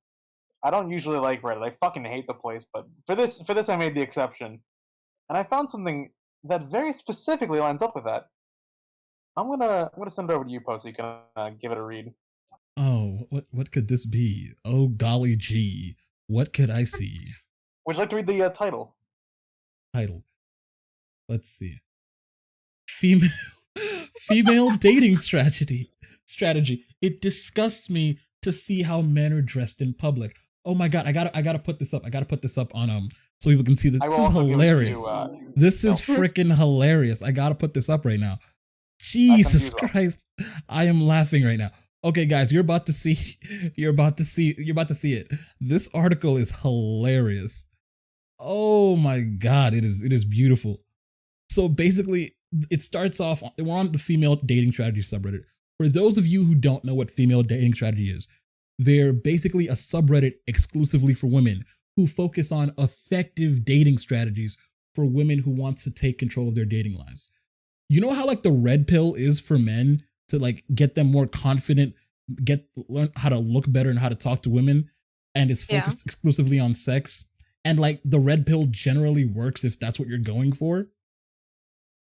Speaker 2: I don't usually like Reddit. I fucking hate the place, but for this I made the exception. And I found something that very specifically lines up with that. I'm gonna send it over to you, Post, so you can give it a read.
Speaker 1: Oh, what could this be? Oh golly gee. What could I see?
Speaker 2: Would you like to read the title?
Speaker 1: Title. Let's see. Female female dating strategy. It disgusts me to see how men are dressed in public. Oh my god, I gotta put this up. I gotta put this up on so people can see that
Speaker 2: I will
Speaker 1: this is
Speaker 2: also give it to
Speaker 1: hilarious.
Speaker 2: you.
Speaker 1: This is
Speaker 2: Phil.
Speaker 1: freaking hilarious. I gotta put this up right now.
Speaker 2: I sent
Speaker 1: Jesus
Speaker 2: you as well.
Speaker 1: Christ. I am laughing right now. Okay, guys, you're about to see it. This article is hilarious. Oh my god, it is beautiful. So basically, it starts off, we're on the female dating strategy subreddit. For those of you who don't know what female dating strategy is, they're basically a subreddit exclusively for women who focus on effective dating strategies for women who want to take control of their dating lives. You know how like the red pill is for men to like get them more confident, learn how to look better and how to talk to women, and it's
Speaker 3: Yeah.
Speaker 1: focused exclusively on sex. and like the red pill generally works if that's what you're going for.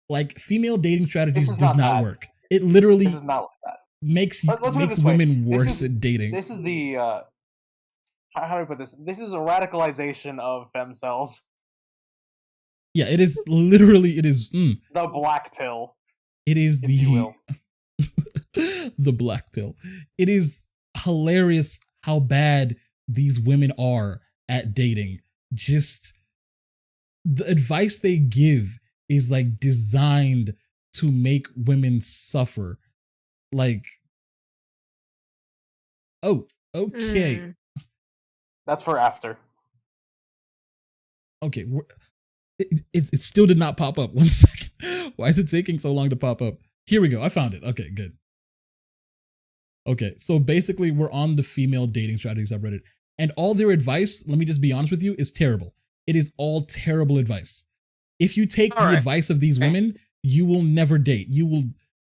Speaker 1: Like female dating strategies does not work. It literally
Speaker 2: This is not like that.
Speaker 1: makes
Speaker 2: Let's put it this
Speaker 1: women
Speaker 2: way.
Speaker 1: worse at dating.
Speaker 2: This is the how do I put this? This is a radicalization of femcels.
Speaker 1: Yeah, it is literally
Speaker 2: The black pill.
Speaker 1: It is
Speaker 2: if you will.
Speaker 1: the black pill. It is hilarious how bad these women are at dating. Just the advice they give is like designed to make women suffer. Like, oh, okay.
Speaker 2: That's for after.
Speaker 1: Okay, it still did not pop up. 1 second. Why is it taking so long to pop up? Here we go. I found it. Okay, good. Okay, so basically we're on the female dating strategy subreddit, and all their advice, let me just be honest with you, is terrible. It is all terrible advice. If you take the advice of these women, you will never date.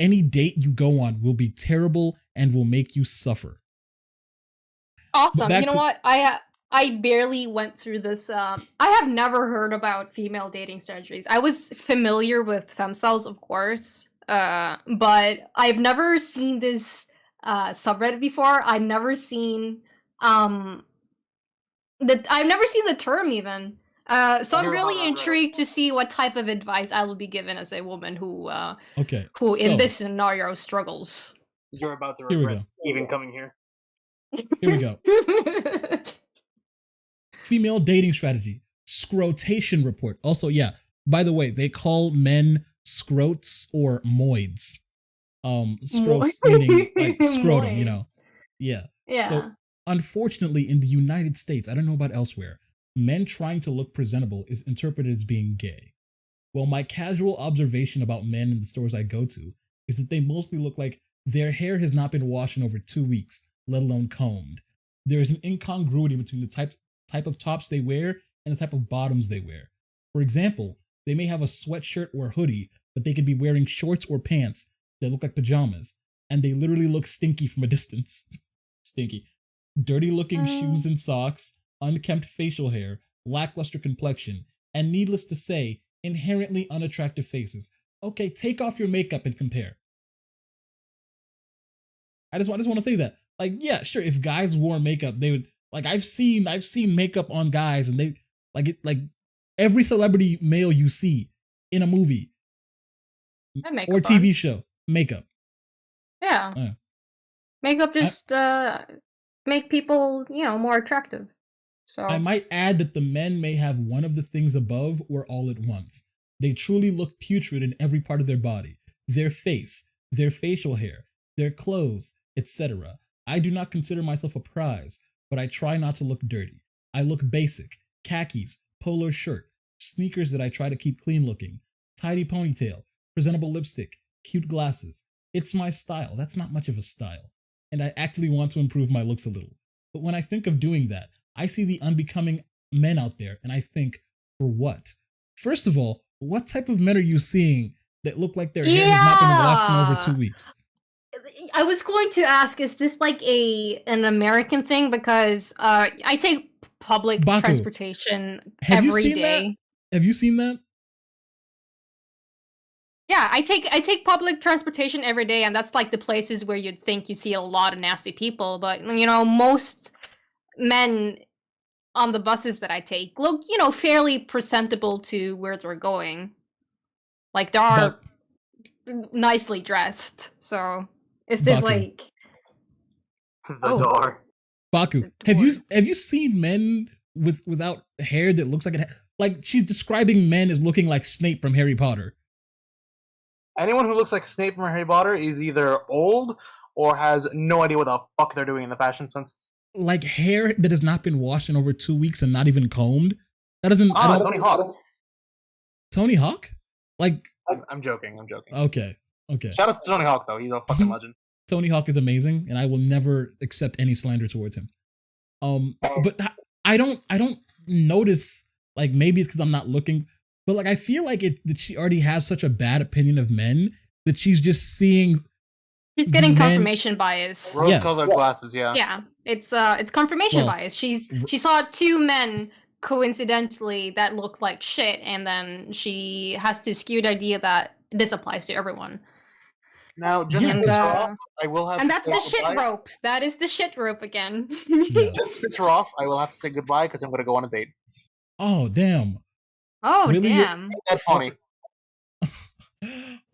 Speaker 1: Any date you go on will be terrible and will make you suffer.
Speaker 3: Awesome. You know what? I barely went through this. I have never heard about female dating strategies. I was familiar with femcels, of course, but I've never seen this subreddit before. I've never seen the term even. So I'm really intrigued to see what type of advice I will be given as a woman who in this scenario struggles.
Speaker 2: You're about to regret even coming here.
Speaker 1: Here we go. Female dating strategy. Scrotation report. Also, yeah, by the way, they call men scrotes or moids. Scrotes meaning like scrotum, you know. Yeah.
Speaker 3: Yeah.
Speaker 1: So unfortunately in the United States, I don't know about elsewhere, men trying to look presentable is interpreted as being gay. Well, my casual observation about men in the stores I go to is that they mostly look like their hair has not been washed in over 2 weeks, let alone combed. There is an incongruity between the type of tops they wear and the type of bottoms they wear. For example, they may have a sweatshirt or a hoodie, but they could be wearing shorts or pants that look like pajamas, and they literally look stinky from a distance. Stinky. Dirty looking shoes and socks, unkempt facial hair, lackluster complexion, and needless to say, inherently unattractive faces. Okay, take off your makeup and compare. I just want to say that. Like, yeah, sure, if guys wore makeup, they would, like, I've seen makeup on guys, and they like every celebrity male you see in a movie or TV show, makeup.
Speaker 3: Yeah. Makeup just make people, more attractive. So
Speaker 1: I might add that the men may have one of the things above or all at once. They truly look putrid in every part of their body, their face, their facial hair, their clothes, etc. I do not consider myself a prize, but I try not to look dirty. I look basic, khakis, polo shirt, sneakers that I try to keep clean looking, tidy ponytail, presentable lipstick, cute glasses. It's my style. That's not much of a style. And I actually want to improve my looks a little. But when I think of doing that, I see the unbecoming men out there, and I think, for what? First of all, what type of men are you seeing that look like their hair has not been washed in over 2 weeks?
Speaker 3: I was going to ask, is this like an American thing? Because I take public transportation every day.
Speaker 1: Have you seen that?
Speaker 3: Yeah, I take public transportation every day, and that's like the places where you'd think you see a lot of nasty people. But most men on the buses that I take look, fairly presentable to where they're going. Like, they are nicely dressed. So is this like
Speaker 2: the door?
Speaker 1: Baku, have you seen men without hair that looks like it? Like, she's describing men as looking like Snape from Harry Potter.
Speaker 2: Anyone who looks like Snape from Harry Potter is either old or has no idea what the fuck they're doing in the fashion sense.
Speaker 1: Like, hair that has not been washed in over 2 weeks and not even combed. That doesn't.
Speaker 2: Tony Hawk.
Speaker 1: Tony Hawk? Like,
Speaker 2: I'm joking.
Speaker 1: Okay.
Speaker 2: Shout out to Tony Hawk though. He's a fucking legend.
Speaker 1: Tony Hawk is amazing, and I will never accept any slander towards him. But I don't notice. Like, maybe it's because I'm not looking. But like, I feel like that she already has such a bad opinion of men that she's just seeing.
Speaker 3: She's getting confirmation bias.
Speaker 2: Rose-colored glasses, yeah.
Speaker 3: Yeah, it's confirmation bias. She saw 2 men coincidentally that look like shit, and then she has to skew the idea that this applies to everyone.
Speaker 2: Now, just
Speaker 1: Yeah,
Speaker 2: to
Speaker 3: And
Speaker 2: piss her off, I will have
Speaker 3: and
Speaker 2: to
Speaker 3: that's
Speaker 2: say
Speaker 3: the shit
Speaker 2: goodbye.
Speaker 3: rope. That is the shit rope again.
Speaker 1: yeah.
Speaker 2: Just to piss her off, I will have to say goodbye because I'm gonna go on a date.
Speaker 1: Oh damn.
Speaker 3: Oh
Speaker 1: Really?
Speaker 3: damn.
Speaker 2: Ain't that funny?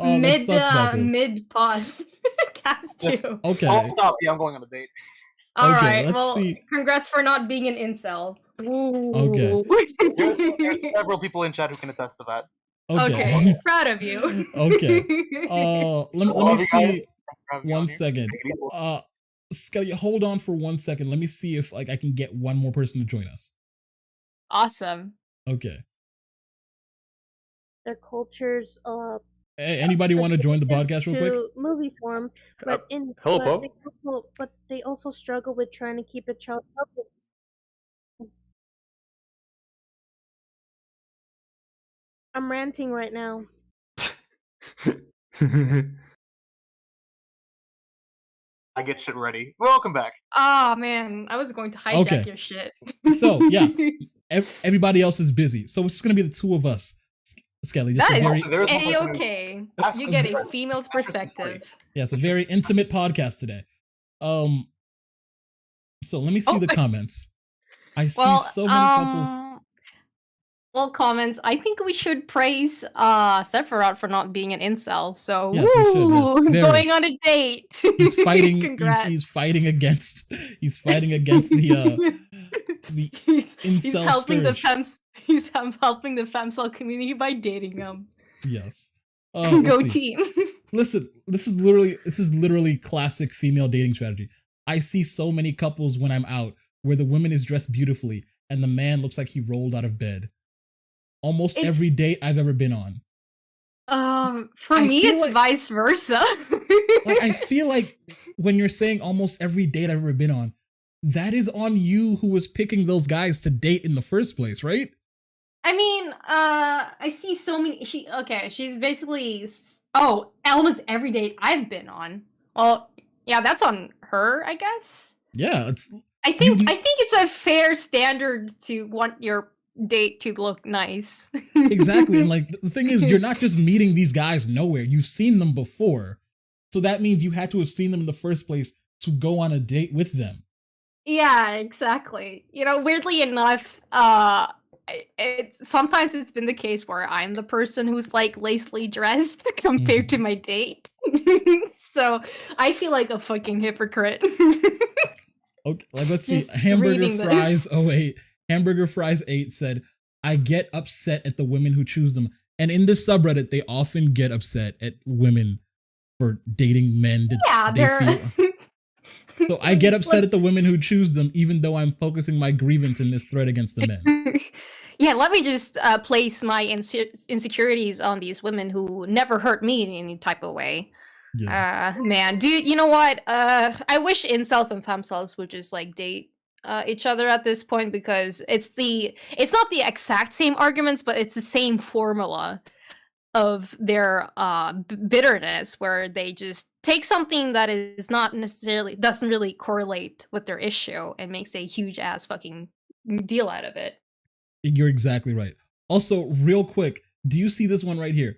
Speaker 1: Oh, that sucks, Blackface.
Speaker 3: Mid pause. Cast
Speaker 2: Just-
Speaker 3: you.
Speaker 1: Okay.
Speaker 2: I'll stop. Yeah, I'm going on a date.
Speaker 3: All
Speaker 1: Okay,
Speaker 3: right.
Speaker 1: let's
Speaker 3: Well,
Speaker 1: see.
Speaker 3: congrats for not being an incel.
Speaker 1: Okay.
Speaker 3: Ooh.
Speaker 2: There's several people in chat who can attest to that.
Speaker 3: Okay. Proud of you.
Speaker 1: Okay. Let me
Speaker 2: Love you
Speaker 1: see
Speaker 2: guys. Thanks for having me on
Speaker 1: one
Speaker 2: here.
Speaker 1: second.
Speaker 2: Take it easy.
Speaker 1: Skelly, hold on for 1 second. Let me see if like I can get one more person to join us.
Speaker 3: Awesome.
Speaker 1: Okay.
Speaker 4: Their cultures
Speaker 1: Anybody want to join the podcast real quick?
Speaker 4: to movie form, but
Speaker 5: hello,
Speaker 4: but they also struggle with trying to keep a child public. I'm ranting right now.
Speaker 2: I get shit ready. Welcome back.
Speaker 3: Oh man, I was going to hijack
Speaker 1: Okay.
Speaker 3: your shit.
Speaker 1: So, yeah. Everybody else is busy, so it's just gonna be the two of us. Skelly, just
Speaker 3: That
Speaker 1: a very
Speaker 3: is
Speaker 2: There's one person who-
Speaker 3: A-okay.
Speaker 2: That's
Speaker 3: You get a
Speaker 2: interesting.
Speaker 3: female's
Speaker 2: Interesting story.
Speaker 3: perspective.
Speaker 1: yeah, it's a very intimate podcast today. So let me see
Speaker 3: Oh,
Speaker 1: the comments. I see
Speaker 3: Well,
Speaker 1: so many couples.
Speaker 3: well, comments. I think we should praise Sephiroth for not being an incel. So,
Speaker 1: Yes, we should, yes,
Speaker 3: woo,
Speaker 1: very.
Speaker 3: going on a date.
Speaker 1: He's fighting.
Speaker 3: Congrats.
Speaker 1: He's fighting against. He's fighting against the
Speaker 3: he's
Speaker 1: incel
Speaker 3: helping
Speaker 1: scourge.
Speaker 3: he's helping the femcel community by dating them.
Speaker 1: Yes.
Speaker 3: Go
Speaker 1: Let's see.
Speaker 3: team.
Speaker 1: Listen, this is literally classic female dating strategy. I see so many couples when I'm out where the woman is dressed beautifully and the man looks like he rolled out of bed. Almost every date I've ever been on.
Speaker 3: For
Speaker 1: I
Speaker 3: me,
Speaker 1: feel
Speaker 3: it's
Speaker 1: like-
Speaker 3: vice versa.
Speaker 1: Like I feel like when you're saying almost every date I've ever been on, that is on you who was picking those guys to date in the first place, right?
Speaker 3: I mean, I see so many. She's basically. Almost every date I've been on. Well, yeah, that's on her, I guess.
Speaker 1: Yeah, it's
Speaker 3: I think it's a fair standard to want your date to look nice.
Speaker 1: exactly. And like the thing is, you're not just meeting these guys nowhere. You've seen them before. So that means you had to have seen them in the first place to go on a date with them.
Speaker 3: Yeah, exactly. You know, weirdly enough, sometimes it's been the case where I'm the person who's like lacely dressed compared to my date. So I feel like a fucking hypocrite.
Speaker 1: Okay, like let's see.
Speaker 3: Just
Speaker 1: Hamburger
Speaker 3: reading
Speaker 1: Fries
Speaker 3: this.
Speaker 1: 08. Hamburger Fries 8 said, I get upset at the women who choose them. And in this subreddit, they often get upset at women for dating men that
Speaker 3: Yeah,
Speaker 1: they feel. So I get upset
Speaker 3: Like-
Speaker 1: at the women who choose them, even though I'm focusing my grievance in this thread against the men.
Speaker 3: Yeah, let me just place my insecurities on these women who never hurt me in any type of way.
Speaker 1: Yeah.
Speaker 3: Man, dude, you know what? I wish incels and femcels would just like date each other at this point, because it's not the exact same arguments, but it's the same formula of their bitterness, where they just take something that is not necessarily doesn't really correlate with their issue and makes a huge ass fucking deal out of it.
Speaker 1: You're exactly right. Also, real quick, do you see this one right here?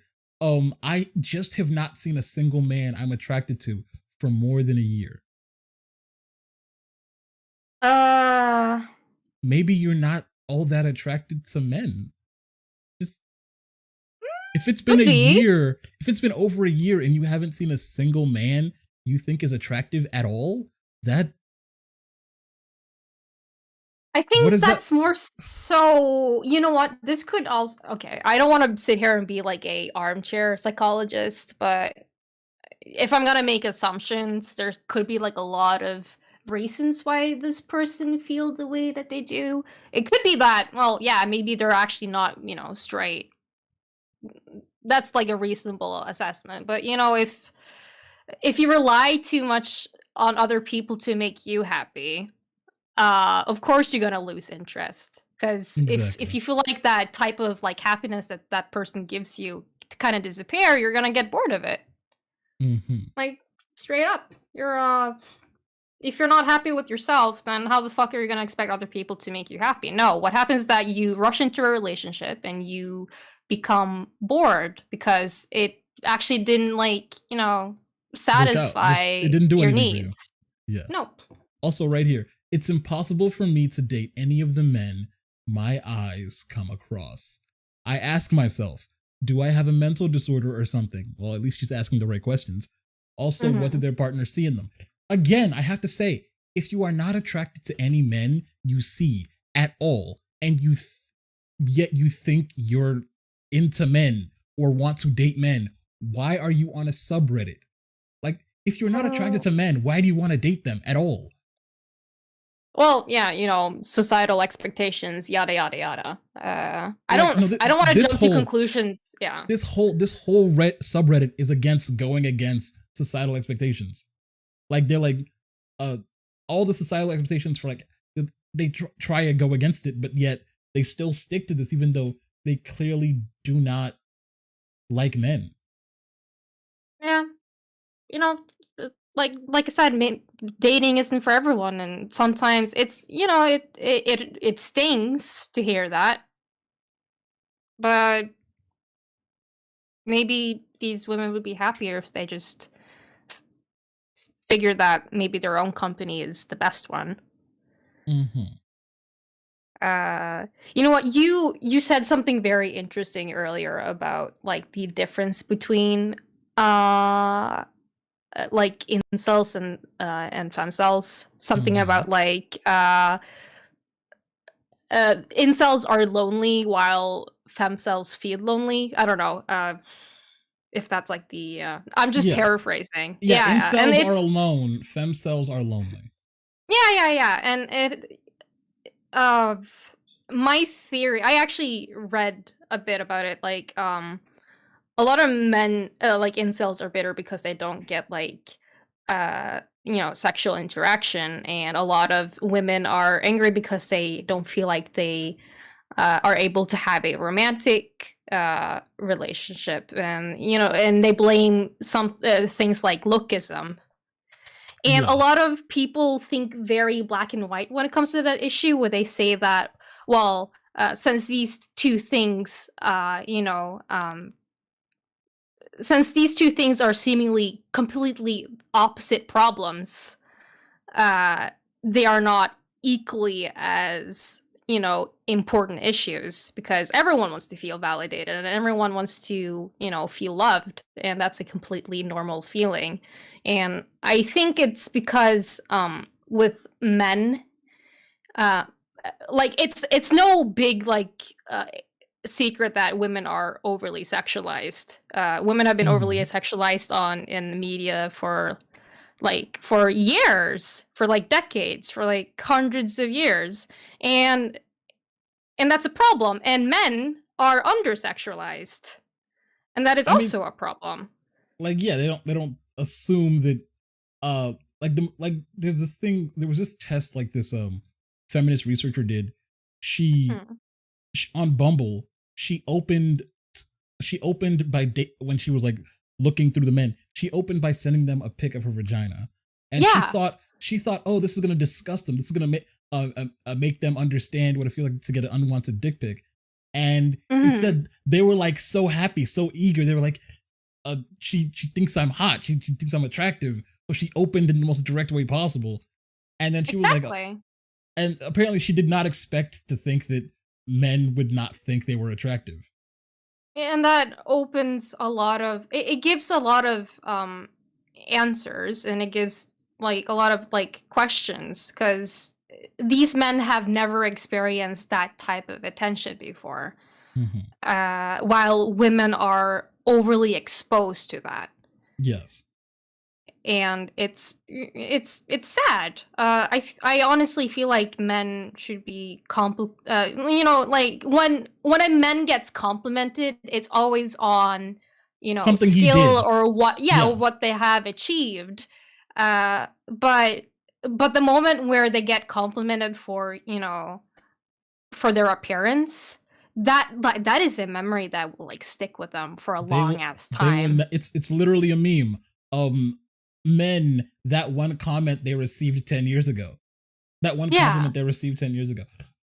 Speaker 1: I just have not seen a single man I'm attracted to for more than a year. Maybe you're not all that attracted to men. Just if it's been
Speaker 3: Could
Speaker 1: a
Speaker 3: be.
Speaker 1: year, if it's been over a year and you haven't seen a single man you think is attractive at all, that
Speaker 3: I think
Speaker 1: What is that?
Speaker 3: that's more so, you know what, this could also, okay, I don't want to sit here and be like a armchair psychologist, but if I'm gonna make assumptions, there could be like a lot of reasons why this person feel the way that they do. It could be that, well, yeah, maybe they're actually not, straight. That's like a reasonable assessment. But if you rely too much on other people to make you happy, of course you're gonna lose interest, because if
Speaker 1: Exactly.
Speaker 3: you feel like that type of like happiness that person gives you kind of disappear, you're gonna get bored of it.
Speaker 1: Mhm.
Speaker 3: Like straight up, you're if you're not happy with yourself, then how the fuck are you gonna expect other people to make you happy? No, what happens is that you rush into a relationship and you become bored because it actually didn't
Speaker 1: Work out.
Speaker 3: satisfy
Speaker 1: It didn't do
Speaker 3: your
Speaker 1: anything for you.
Speaker 3: needs.
Speaker 1: Yeah.
Speaker 3: Nope.
Speaker 1: Also, right here, it's impossible for me to date any of the men my eyes come across. I ask myself, do I have a mental disorder or something? Well, at least she's asking the right questions. Also, what did their partner see in them? Again, I have to say, if you are not attracted to any men you see at all, and yet you think you're into men or want to date men, why are you on a subreddit? Like, if you're not attracted to men, why do you want to date them at all?
Speaker 3: Well, yeah, societal expectations, yada yada yada. I
Speaker 1: Like,
Speaker 3: don't
Speaker 1: no,
Speaker 3: I don't want to
Speaker 1: this
Speaker 3: jump to
Speaker 1: whole-
Speaker 3: conclusions. Yeah.
Speaker 1: This whole subreddit is going against societal expectations. Like, they're like, all the societal expectations for, like, they try to go against it, but yet they still stick to this, even though they clearly do not like men.
Speaker 3: Yeah. Like I said, dating isn't for everyone, and sometimes it stings to hear that. But maybe these women would be happier if they just figure that maybe their own company is the best one.
Speaker 1: Mm-hmm.
Speaker 3: You know what? You said something very interesting earlier about like the difference between like incels and femcels. Something about like incels are lonely while femcels feel lonely. I don't know if that's like the I'm just paraphrasing.
Speaker 1: Yeah,
Speaker 3: and
Speaker 1: incels
Speaker 3: it's
Speaker 1: are alone, femcels are lonely.
Speaker 3: yeah, and it my theory, I actually read a bit about it, like a lot of men like incels are bitter because they don't get like sexual interaction, and a lot of women are angry because they don't feel like they are able to have a romantic relationship, and they blame some things like lookism. And a lot of people think very black and white when it comes to that issue, where they say that, well, since these two things since these two things are seemingly completely opposite problems, they are not equally as, important issues, because everyone wants to feel validated and everyone wants to, feel loved. And that's a completely normal feeling. And I think it's because with men, like it's no big secret that women are overly sexualized. Women have been overly sexualized in the media for years, for like decades, for like hundreds of years, and that's a problem. And men are under sexualized, and that is also a problem.
Speaker 1: Like, yeah, they don't assume that there's this thing, there was this test like this feminist researcher did. She on Bumble, she opened by when she was like looking through the men, she opened by sending them a pic of her vagina, and she thought, oh, this is gonna disgust them, this is gonna make them understand what it feels like to get an unwanted dick pic. And instead they were like so happy, so eager. They were like, she thinks I'm hot, she thinks I'm attractive, so she opened in the most direct way possible. And then she was like, and apparently she did not expect to think that men would not think they were attractive.
Speaker 3: And that opens a lot of it gives a lot of answers, and it gives like a lot of like questions, because these men have never experienced that type of attention before, while women are overly exposed to that.
Speaker 1: Yes. And
Speaker 3: it's sad. I honestly feel like men should be like when a man gets complimented, it's always on
Speaker 1: something
Speaker 3: skill or what they have achieved. But the moment where they get complimented for for their appearance, that is a memory that will like stick with them for a long ass time.
Speaker 1: It's literally a meme. men that one comment they received 10 years ago. That one
Speaker 3: Yeah.
Speaker 1: compliment they received 10 years ago.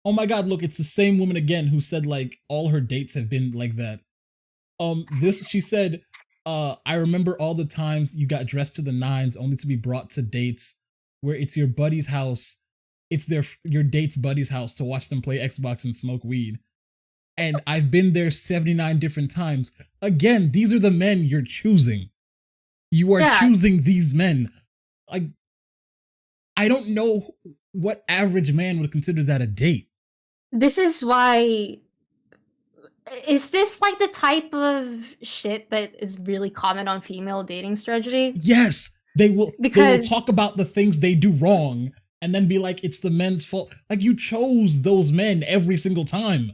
Speaker 1: Oh my god, look, it's the same woman again who said like all her dates have been like that. This she said, I remember all the times you got dressed to the nines only to be brought to dates where it's your buddy's house, it's your date's buddy's house to watch them play Xbox and smoke weed. And I've been there 79 different times. Again, these are the men you're choosing. You are
Speaker 3: Yeah.
Speaker 1: choosing these men. Like, I don't know what average man would consider that a date.
Speaker 3: This is why. Is this like the type of shit that is really common on female dating strategy?
Speaker 1: Yes, they will
Speaker 3: Because-
Speaker 1: talk about the things they do wrong and then be like, it's the men's fault. Like, you chose those men every single time.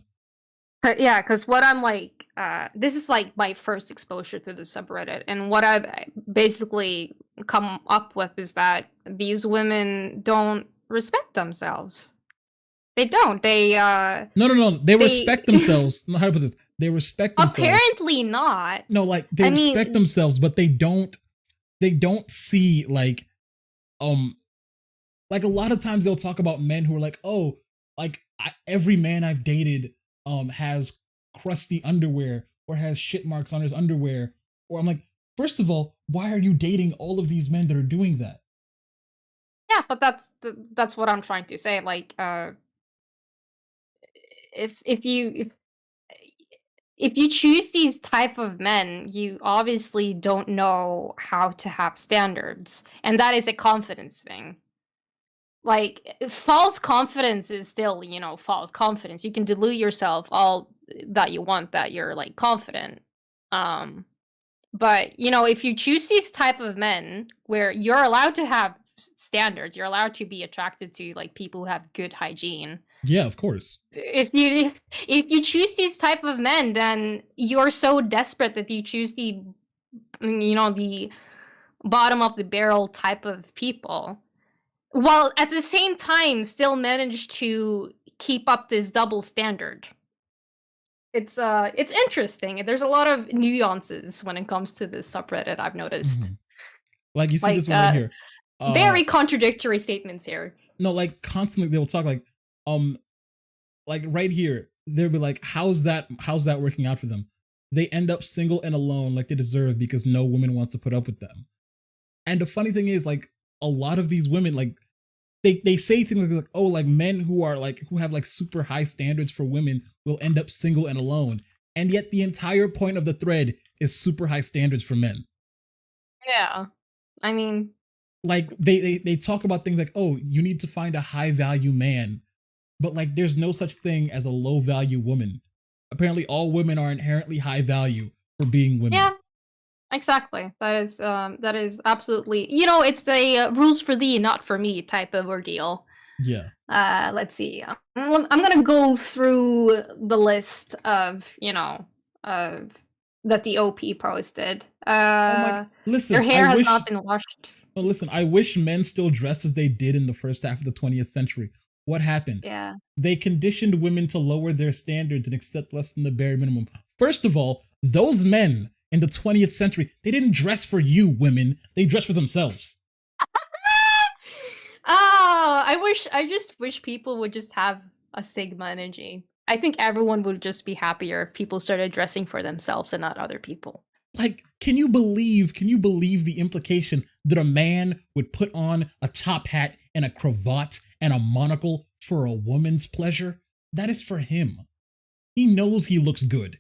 Speaker 3: Yeah, because what I'm like, this is like my first exposure to the subreddit, and what I've basically come up with is that these women don't respect themselves. They don't. They
Speaker 1: No. They
Speaker 3: They-
Speaker 1: respect themselves. No, how to put this? They respect themselves.
Speaker 3: apparently not.
Speaker 1: No, like they
Speaker 3: I mean-
Speaker 1: respect themselves, but they don't see like a lot of times they'll talk about men who are like, oh, like every man I've dated has crusty underwear or has shit marks on his underwear. Or I'm like, first of all, why are you dating all of these men that are doing that?
Speaker 3: Yeah, but that's what I'm trying to say. Like, if you choose these type of men, you obviously don't know how to have standards, and that is a confidence thing. Like, false confidence is still, false confidence. You can delude yourself all that you want that you're like confident. But if you choose these type of men where you're allowed to have standards, you're allowed to be attracted to like people who have good hygiene.
Speaker 1: Yeah, of course.
Speaker 3: If you choose these type of men, then you're so desperate that you choose the bottom of the barrel type of people, while at the same time still manage to keep up this double standard. It's interesting. There's a lot of nuances when it comes to this subreddit, I've noticed.
Speaker 1: Mhm. Like you see
Speaker 3: Like,
Speaker 1: this one right here.
Speaker 3: Very contradictory statements here.
Speaker 1: No, like constantly they'll talk like right here, they'll be like, how's that working out for them? They end up single and alone like they deserve because no woman wants to put up with them. And the funny thing is, like, a lot of these women, like, they say things like, oh, like men who have like super high standards for women will end up single and alone. And yet the entire point of the thread is super high standards for men.
Speaker 3: Yeah. I mean,
Speaker 1: Like they talk about things like, oh, you need to find a high value man. But like there's no such thing as a low value woman. Apparently all women are inherently high value for being women.
Speaker 3: yeah, exactly. That is absolutely, it's the rules for thee, not for me type of ordeal.
Speaker 1: Yeah.
Speaker 3: Let's see. I'm gonna go through the list of, of that the OP posted.
Speaker 1: Listen,
Speaker 3: Your hair
Speaker 1: I
Speaker 3: has
Speaker 1: wish,
Speaker 3: not been washed.
Speaker 1: well, listen, I wish men still dressed as they did in the first half of the 20th century. What happened?
Speaker 3: Yeah.
Speaker 1: They conditioned women to lower their standards and accept less than the bare minimum. First of all, those men in the 20th century, they didn't dress for you, women. They dressed for themselves.
Speaker 3: I just wish people would just have a Sigma energy. I think everyone would just be happier if people started dressing for themselves and not other people.
Speaker 1: Like, can you believe the implication that a man would put on a top hat and a cravat and a monocle for a woman's pleasure? That is for him. He knows he looks good.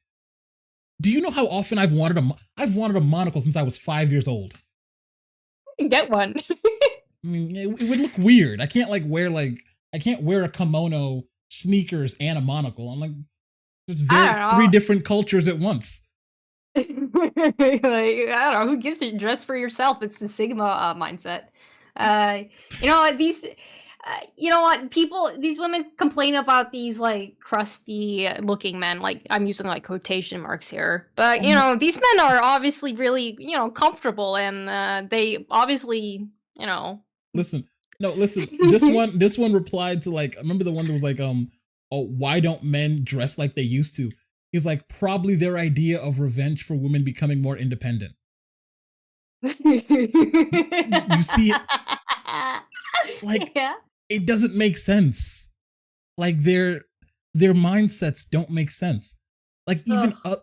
Speaker 1: Do you know how often I've wanted a monocle since I was 5 years old?
Speaker 3: Get one.
Speaker 1: I mean, it would look weird. I can't wear a kimono, sneakers, and a monocle. I'm like, just
Speaker 3: I don't know.
Speaker 1: 3 different cultures at once.
Speaker 3: Like, I don't know, who gives a dress for yourself? It's the Sigma mindset. These women complain about these like crusty looking men. Like, I'm using like quotation marks here, but these men are obviously really comfortable, and they obviously
Speaker 1: Listen. This one replied to, like, I remember the one that was like, oh, why don't men dress like they used to? He was like, probably their idea of revenge for women becoming more independent. You see it, like,
Speaker 3: yeah.
Speaker 1: it doesn't make sense. Like their mindsets don't make sense. Like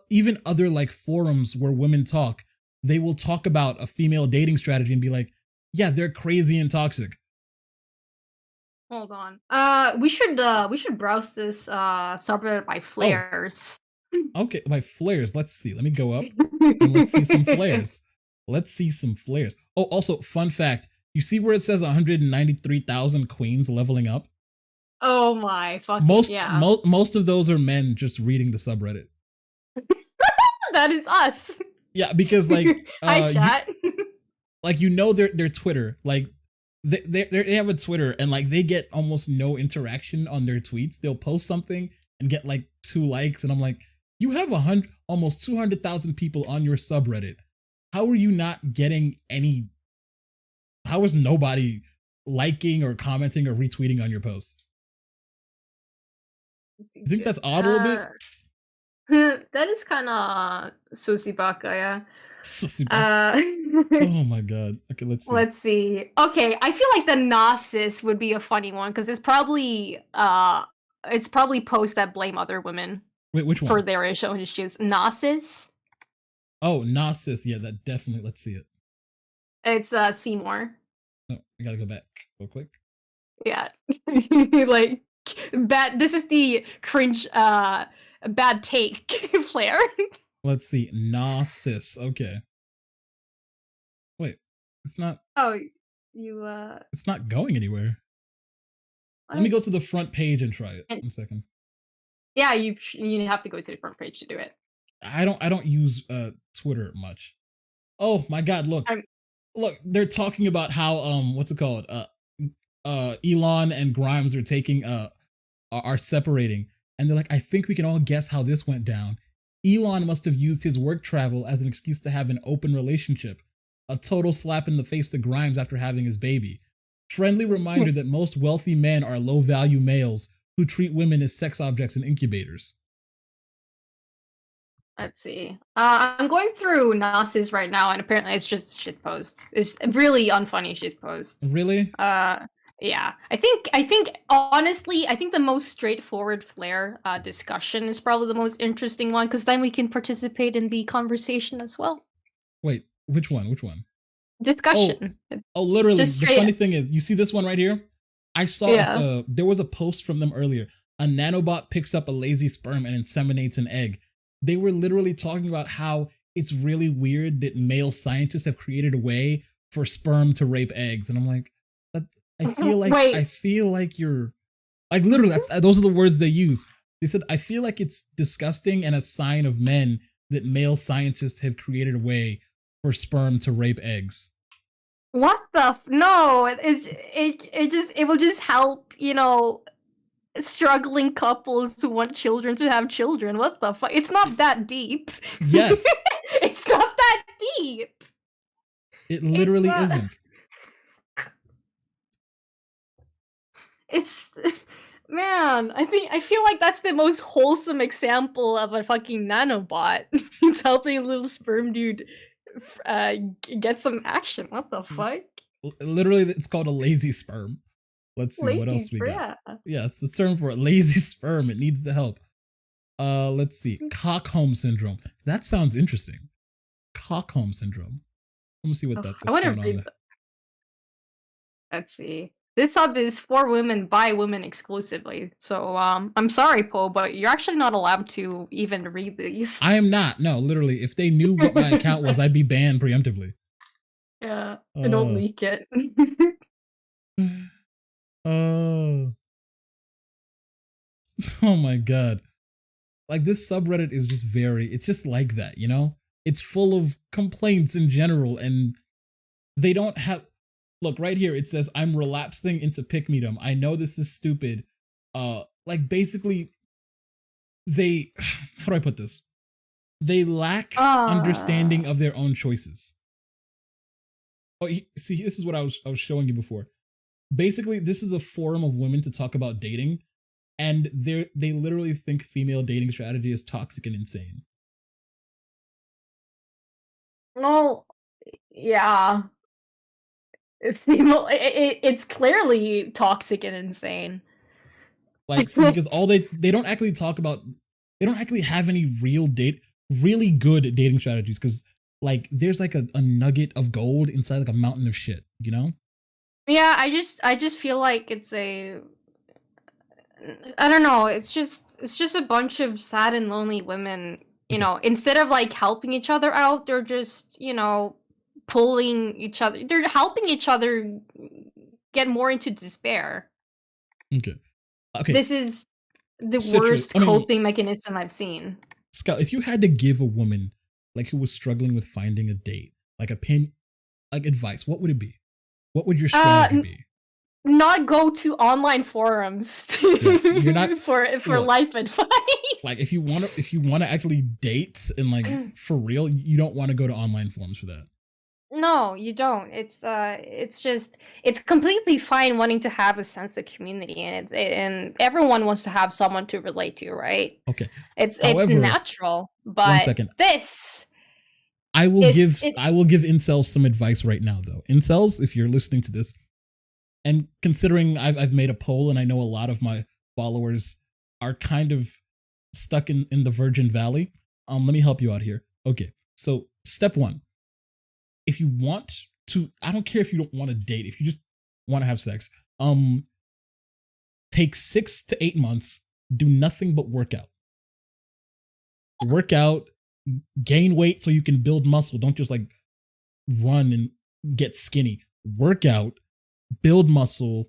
Speaker 1: even other like forums where women talk, they will talk about a female dating strategy and be like, yeah, they're crazy and toxic.
Speaker 3: Hold on. We should browse this subreddit by flares.
Speaker 1: Okay, by flares. Let's see. Let me go up and let's see some flares. Let's see some flares. Oh, also, fun fact. You see where it says 193,000 queens leveling up?
Speaker 3: Oh my fucking
Speaker 1: Most of those are men just reading the subreddit.
Speaker 3: That is us.
Speaker 1: Yeah, because like
Speaker 3: hi chat.
Speaker 1: Their Twitter, like they have a Twitter and like they get almost no interaction on their tweets. They'll post something and get like 2 likes, and I'm like, you have almost 200,000 people on your subreddit. How are you not getting any? How is nobody liking or commenting or retweeting on your posts? You think that's odd a little bit?
Speaker 3: That is kind of susibaka, yeah.
Speaker 1: Oh my god. Okay, let's see.
Speaker 3: Let's see. Okay, I feel like the Gnosis would be a funny one because it's probably posts that blame other women.
Speaker 1: Wait, which one?
Speaker 3: For their issues. Gnosis.
Speaker 1: Oh, Gnosis. Yeah, that definitely. Let's see it.
Speaker 3: It's Seymour.
Speaker 1: No, I gotta go back real quick.
Speaker 3: Yeah. Like bad. This is the cringe bad take flare.
Speaker 1: Let's see. Gnosis. Okay. Wait, it's not.
Speaker 3: Oh, you
Speaker 1: It's not going anywhere. Let me go to the front page and try it. 1 second.
Speaker 3: Yeah, you have to go to the front page to do it.
Speaker 1: I don't use Twitter much. Oh my god, look. Look, they're talking about how what's it called? Elon and Grimes are taking are separating. And they're like, I think we can all guess how this went down. Elon must have used his work travel as an excuse to have an open relationship. A total slap in the face to Grimes after having his baby. Friendly reminder that most wealthy men are low-value males who treat women as sex objects and incubators.
Speaker 3: Let's see. I'm going through Gnosis right now, and apparently it's just shit posts. It's really unfunny shit posts.
Speaker 1: Really?
Speaker 3: Yeah. I think honestly, I think the most straightforward flare discussion is probably the most interesting one, because then we can participate in the conversation as well.
Speaker 1: Wait, which one? Which one?
Speaker 3: Discussion.
Speaker 1: Oh, literally. The funny thing is, you see this one right here? I saw there was a post from them earlier. A nanobot picks up a lazy sperm and inseminates an egg. They were literally talking about how it's really weird that male scientists have created a way for sperm to rape eggs, and I'm like, I feel like you're like literally those are the words they use. They said, I feel like it's disgusting and a sign of men that male scientists have created a way for sperm to rape eggs.
Speaker 3: What the no? It will just help, struggling couples who want children to have children. What the fuck? It's not that deep.
Speaker 1: Yes.
Speaker 3: It's not that deep.
Speaker 1: It literally isn't.
Speaker 3: It's man, I feel like that's the most wholesome example of a fucking nanobot. It's helping a little sperm dude get some action. What the fuck?
Speaker 1: Literally, it's called a lazy sperm. Let's see what else we got. Yeah, it's the term for it. Lazy sperm. It needs the help. Let's see. Cockholm syndrome. That sounds interesting. Cockholm syndrome. Let me see what that's
Speaker 3: I want to read that. Let's see. This sub is for women by women exclusively. So I'm sorry, Poe, but you're actually not allowed to even read these.
Speaker 1: I am not. No, literally. If they knew what my account was, I'd be banned preemptively.
Speaker 3: Yeah, I don't leak it.
Speaker 1: Oh my god. Like this subreddit is just it's just like that, It's full of complaints in general, and they don't have look right here, it says I'm relapsing into pick-me-dom. I know this is stupid. Like basically how do I put this? They lack understanding of their own choices. Oh, see, this is what I was showing you before. Basically, this is a forum of women to talk about dating, and they literally think female dating strategy is toxic and insane.
Speaker 3: No, Yeah. It's clearly toxic and insane.
Speaker 1: Like, see, because all they don't actually talk about, they don't actually have any really good dating strategies. Because like, there's like a nugget of gold inside like a mountain of shit. You know?
Speaker 3: Yeah, I just feel like I don't know, it's just a bunch of sad and lonely women, you
Speaker 1: Okay.
Speaker 3: know, instead of like helping each other out, they're just, you know, pulling each other. They're helping each other get more into despair.
Speaker 1: Okay. Okay.
Speaker 3: This is the
Speaker 1: Citrus.
Speaker 3: worst
Speaker 1: I mean,
Speaker 3: coping mechanism I've seen.
Speaker 1: Scott, if you had to give a woman like who was struggling with finding a date, like like advice, what would it be? What would your strategy be?
Speaker 3: Not go to online forums
Speaker 1: Yes, you're not.
Speaker 3: for
Speaker 1: Look,
Speaker 3: life advice.
Speaker 1: like if you want to actually date and like for real, you don't want to go to online forums for that.
Speaker 3: No, you don't. It's just it's completely fine wanting to have a sense of community, and and everyone wants to have someone to relate to, right?
Speaker 1: Okay.
Speaker 3: It's
Speaker 1: However,
Speaker 3: natural,
Speaker 1: 1
Speaker 3: but
Speaker 1: second.
Speaker 3: this
Speaker 1: I will
Speaker 3: is
Speaker 1: give
Speaker 3: it.
Speaker 1: I will give incels some advice right now though. Incels, if you're listening to this, and considering I've made a poll and I know a lot of my followers are kind of stuck in the Virgin Valley. Let me help you out here. Okay. So step 1. If you want to, I don't care if you don't want to date, if you just want to have sex, take 6 to 8 months, do nothing but work out, gain weight so you can build muscle. Don't just like run and get skinny. Work out, build muscle,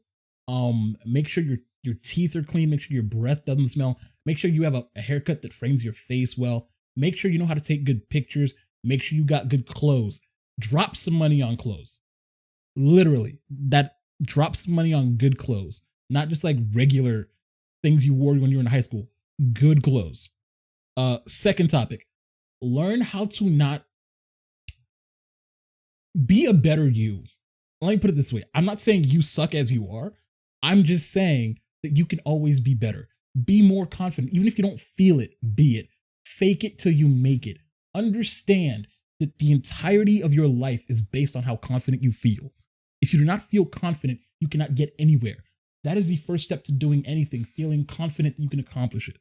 Speaker 1: make sure your teeth are clean, make sure your breath doesn't smell, make sure you have a haircut that frames your face well, make sure you know how to take good pictures, make sure you got good clothes. Drop some money on clothes. Literally, that drop some money on good clothes, not just like regular things you wore when you were in high school. Good clothes. Second topic, learn how to not be a better you. Let me put it this way. I'm not saying you suck as you are. I'm just saying that you can always be better. Be more confident. Even if you don't feel it, be it. Fake it till you make it. Understand that the entirety of your life is based on how confident you feel. If you do not feel confident, you cannot get anywhere. That is the first step to doing anything, feeling confident that you can accomplish it.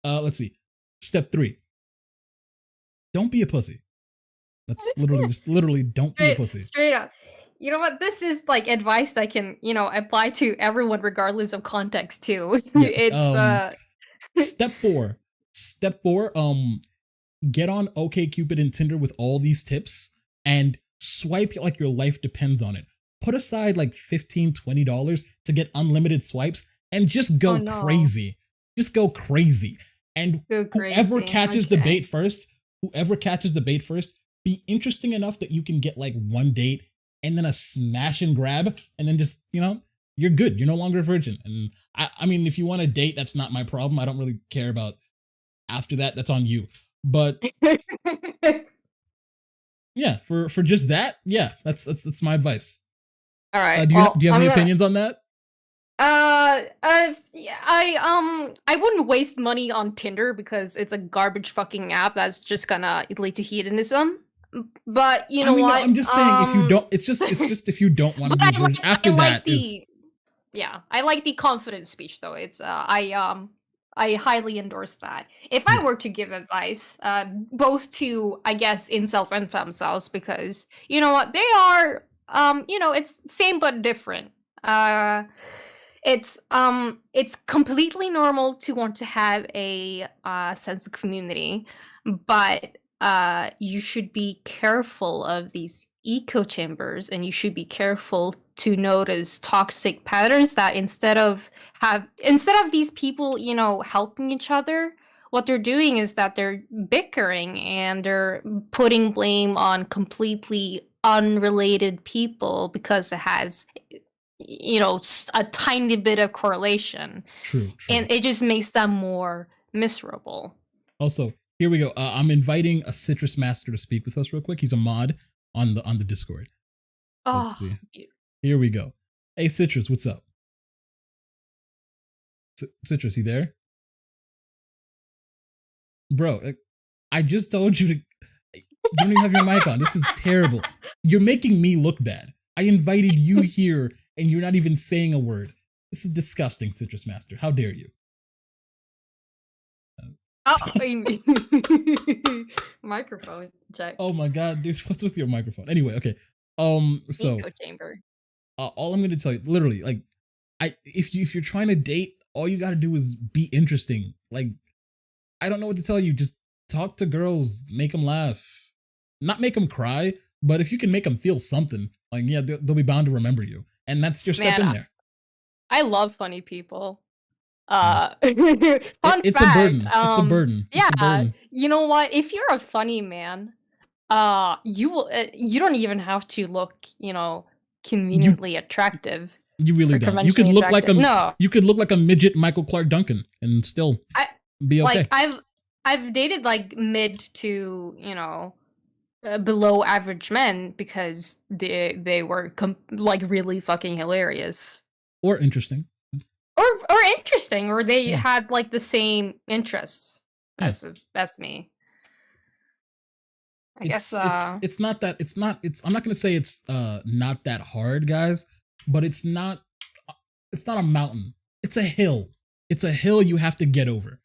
Speaker 1: Let's see. Step 3. Don't be a pussy. That's literally don't be a pussy.
Speaker 3: Straight up. You know what? This is like advice I can, you know, apply to everyone regardless of context too.
Speaker 1: Yeah, Step 4. Step 4, get on OkCupid and Tinder with all these tips and swipe like your life depends on it. Put aside like $15, $20 to get unlimited swipes and just go crazy. Just go crazy. And whoever catches the bait first, be interesting enough that you can get like one date and then a smash and grab, and then just, you know, you're good. You're no longer a virgin. And I mean, if you want to date, that's not my problem. I don't really care about after that. That's on you. But yeah, for just that, yeah, that's my advice.
Speaker 3: All right.
Speaker 1: Do you have any opinions on that?
Speaker 3: Yeah, I wouldn't waste money on Tinder because it's a garbage fucking app that's just gonna lead to hedonism. But you know what?
Speaker 1: No, I'm just saying if you don't, it's just if you don't want to be a virgin. After that,
Speaker 3: yeah, I like the confident speech though. It's I highly endorse that. If I were to give advice, both to I guess incels and femcels, because you know what, they are you know, it's same but different. It's completely normal to want to have a sense of community, but you should be careful of these echo chambers, and you should be careful to notice toxic patterns that instead of these people, you know, helping each other, what they're doing is that they're bickering and they're putting blame on completely unrelated people because it has, you know, a tiny bit of correlation.
Speaker 1: True.
Speaker 3: And it just makes them more miserable.
Speaker 1: Also, here we go. I'm inviting a Citrus Master to speak with us real quick. He's a mod on the Discord. Let's see. Here we go. Hey, Citrus, what's up? Citrus, you there? Bro, I just told you to... You don't even have your mic on. This is terrible. You're making me look bad. I invited you here, and you're not even saying a word. This is disgusting, Citrus Master. How dare you?
Speaker 3: Oh, microphone check.
Speaker 1: Oh my god, dude, what's with your microphone? Anyway, okay. So
Speaker 3: Echo chamber.
Speaker 1: all I'm gonna tell you, literally, like, if you're trying to date, all you gotta do is be interesting. Like, I don't know what to tell you. Just talk to girls, make them laugh, not make them cry, but if you can make them feel something, like, yeah, they'll be bound to remember you, and that's your step
Speaker 3: Man,
Speaker 1: in there.
Speaker 3: I love funny people.
Speaker 1: Mm.
Speaker 3: Fun
Speaker 1: It's
Speaker 3: fact.
Speaker 1: a burden. It's a burden.
Speaker 3: Yeah,
Speaker 1: It's a burden.
Speaker 3: you know what? If you're a funny man, you will. You don't even have to look, conveniently attractive.
Speaker 1: You really
Speaker 3: Or
Speaker 1: don't. You could
Speaker 3: conventionally
Speaker 1: look like
Speaker 3: attractive. No.
Speaker 1: You could look like a midget Michael Clark Duncan and still be okay.
Speaker 3: Like I've dated like mid to below average men because they were like really fucking hilarious
Speaker 1: Or interesting.
Speaker 3: or interesting, or they
Speaker 1: Yeah.
Speaker 3: had like the same interests
Speaker 1: Yeah.
Speaker 3: as me. I guess
Speaker 1: it's not that I'm not gonna say it's not that hard, guys, but it's not a mountain. It's a hill. It's a hill you have to get over.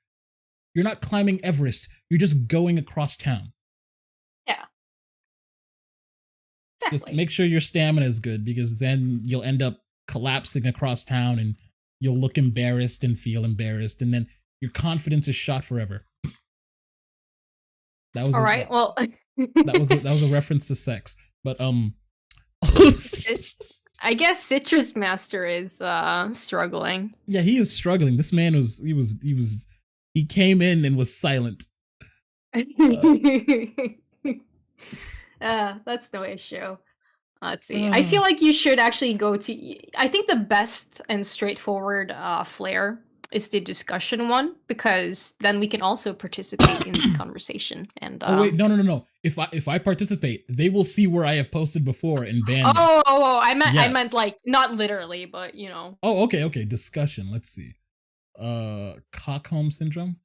Speaker 1: You're not climbing Everest. You're just going across town.
Speaker 3: yeah. Exactly.
Speaker 1: Just make sure your stamina is good, because then you'll end up collapsing across town and you'll look embarrassed and feel embarrassed, and then your confidence is shot forever. That was
Speaker 3: all right. Well,
Speaker 1: that was a reference to sex, but
Speaker 3: I guess Citrus Master is struggling.
Speaker 1: Yeah, he is struggling. This man he came in and was silent.
Speaker 3: That's no issue. Let's see. I feel like you should actually go to. I think the best and straightforward flair is the discussion one, because then we can also participate in the conversation. And
Speaker 1: oh wait, no. If I participate, they will see where I have posted before and ban me.
Speaker 3: Oh, I meant
Speaker 1: Yes.
Speaker 3: I meant like not literally, but
Speaker 1: Oh, okay. Discussion. Let's see. Cockholm syndrome.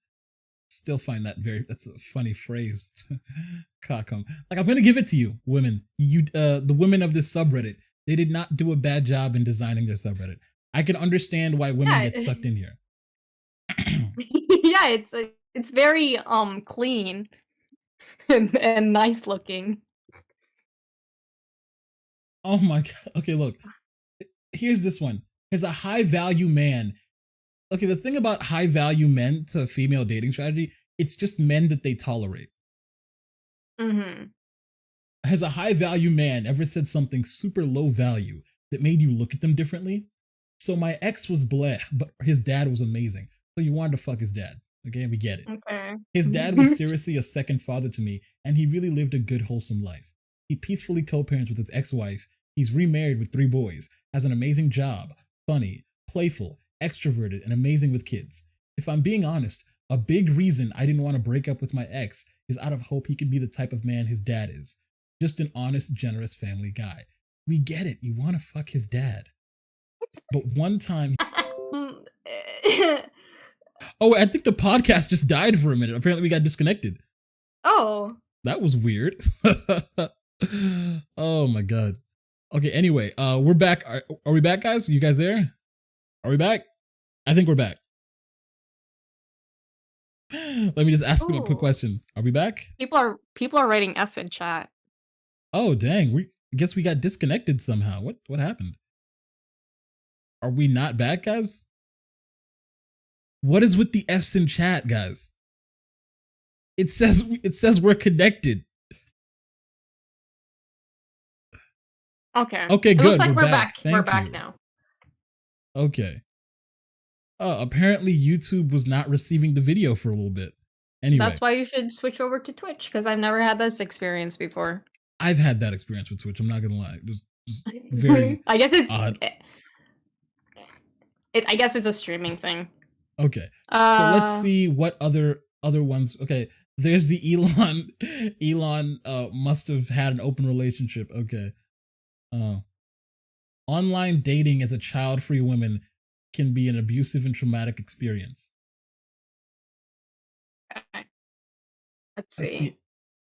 Speaker 1: Still find that's a funny phrase. Cockholm. Like, I'm gonna give it to you, women. You the women of this subreddit, they did not do a bad job in designing their subreddit. I can understand why women get sucked in here.
Speaker 3: Yeah, it's very clean and nice looking.
Speaker 1: Oh my god. Okay, look. Here's this one. As a high value man. Okay, the thing about high value men to female dating strategy, it's just men that they tolerate.
Speaker 3: Mm-hmm.
Speaker 1: Has a high value man ever said something super low value that made you look at them differently? So my ex was bleh, but his dad was amazing. So you wanted to fuck his dad. Okay, we get it.
Speaker 3: Okay.
Speaker 1: His dad was seriously a second father to me, and he really lived a good, wholesome life. He peacefully co-parents with his ex-wife. He's remarried with 3 boys, has an amazing job, funny, playful, extroverted, and amazing with kids. If I'm being honest, a big reason I didn't want to break up with my ex is out of hope he could be the type of man his dad is. Just an honest, generous family guy. We get it. You want to fuck his dad. But one time... Oh, I think the podcast just died for a minute. Apparently we got disconnected.
Speaker 3: Oh.
Speaker 1: That was weird. Oh my god. Okay, anyway, we're back. Are we back, guys? You guys there? Are we back? I think we're back. Let me just ask him a quick question. Are we back?
Speaker 3: People are writing F in chat.
Speaker 1: Oh dang, I guess we got disconnected somehow. What happened? Are we not back, guys? What is with the F's in chat, guys? It says we're connected.
Speaker 3: Okay.
Speaker 1: Okay,
Speaker 3: It
Speaker 1: good.
Speaker 3: looks like we're
Speaker 1: back.
Speaker 3: back. We're
Speaker 1: Thank
Speaker 3: back
Speaker 1: you.
Speaker 3: now.
Speaker 1: Okay. Apparently YouTube was not receiving the video for a little bit. Anyway.
Speaker 3: That's why you should switch over to Twitch, because I've never had this experience before.
Speaker 1: I've had that experience with Twitch. I'm not gonna lie. It was very
Speaker 3: I guess it's
Speaker 1: odd.
Speaker 3: I guess it's a streaming thing.
Speaker 1: Okay. So let's see what other ones. Okay. There's the Elon. Elon must have had an open relationship. Okay. Online dating as a child-free woman can be an abusive and traumatic experience.
Speaker 3: Okay. Let's see.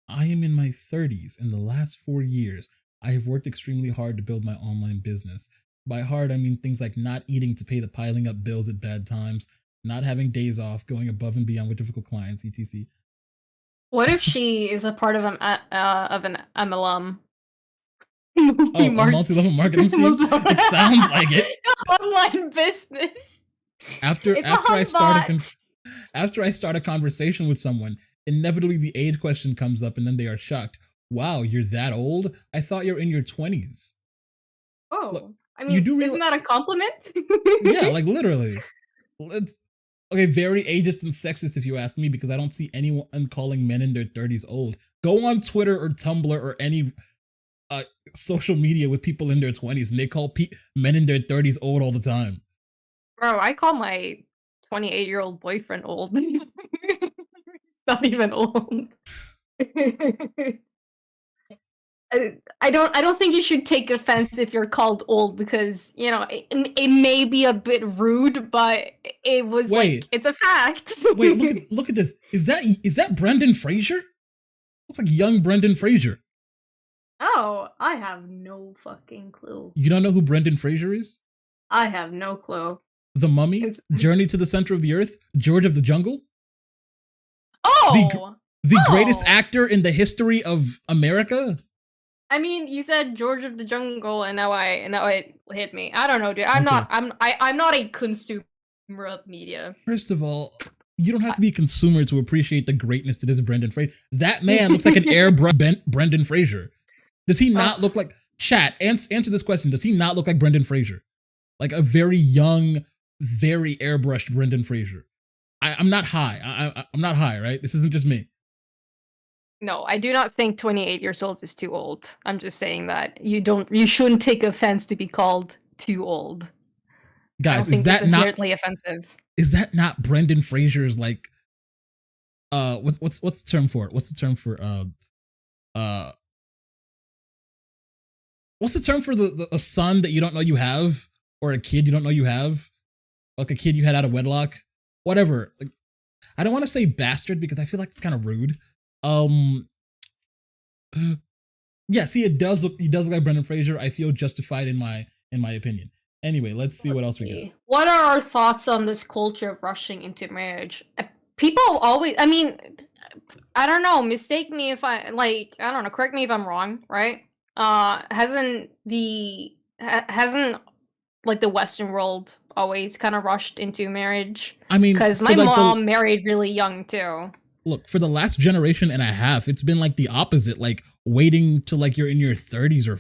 Speaker 1: I am in my 30s. In the last 4 years, I have worked extremely hard to build my online business. By hard, I mean things like not eating to pay the piling up bills at bad times, not having days off, going above and beyond with difficult clients, etc.
Speaker 3: What if she is a part of an MLM?
Speaker 1: Oh, a multi-level marketing scheme? It sounds like it.
Speaker 3: Online business.
Speaker 1: After
Speaker 3: It's a
Speaker 1: after I start
Speaker 3: humbot.
Speaker 1: after I start a conversation with someone, inevitably the age question comes up, and then they are shocked. Wow, you're that old? I thought you're in your 20s.
Speaker 3: Oh, I
Speaker 1: You
Speaker 3: mean,
Speaker 1: do
Speaker 3: isn't that a compliment?
Speaker 1: Yeah, like literally. Okay, very ageist and sexist if you ask me, because I don't see anyone calling men in their 30s old. Go on Twitter or Tumblr or any social media with people in their 20s, and they call men in their 30s old all the time.
Speaker 3: Bro, I call my 28-year-old boyfriend old. Not even old. I don't think you should take offense if you're called old, because it may be a bit rude, but it was like it's a fact.
Speaker 1: Wait, look at this. Is that Brendan Fraser? Looks like young Brendan Fraser.
Speaker 3: Oh, I have no fucking clue.
Speaker 1: You don't know who Brendan Fraser is?
Speaker 3: I have no clue.
Speaker 1: The Mummy, Journey to the Center of the Earth, George of the Jungle.
Speaker 3: Oh,
Speaker 1: the greatest actor in the history of America.
Speaker 3: I mean, you said George of the Jungle, and now it hit me. I don't know, dude. I'm not a consumer of media.
Speaker 1: First of all, you don't have to be a consumer to appreciate the greatness that is Brendan Fraser. That man looks like an airbrush Brendan Fraser. Does he not look like... Chat, answer this question. Does he not look like Brendan Fraser? Like a very young, very airbrushed Brendan Fraser. I'm not high. I'm not high, right? This isn't just me.
Speaker 3: No, I do not think 28 years old is too old. I'm just saying that you shouldn't take offense to be called too old.
Speaker 1: Guys, is that not
Speaker 3: inherently offensive?
Speaker 1: Is that not Brendan Fraser's like what's the term for it? What's the term for what's the term for a son that you don't know you have, or a kid you don't know you have? Like a kid you had out of wedlock? Whatever. Like, I don't want to say bastard because I feel like it's kind of rude. Yeah, see, he does look like Brendan Fraser. I feel justified in my opinion. Anyway, let's see what else we got.
Speaker 3: What are our thoughts on this culture of rushing into marriage? People always, I mean, I don't know, mistake me if I don't know, correct me if I'm wrong, right? Hasn't the Western world always kind of rushed into marriage?
Speaker 1: I mean,
Speaker 3: because my mom married really young too.
Speaker 1: Look, for the last generation and a half, it's been like the opposite, like waiting till like you're in your 30s or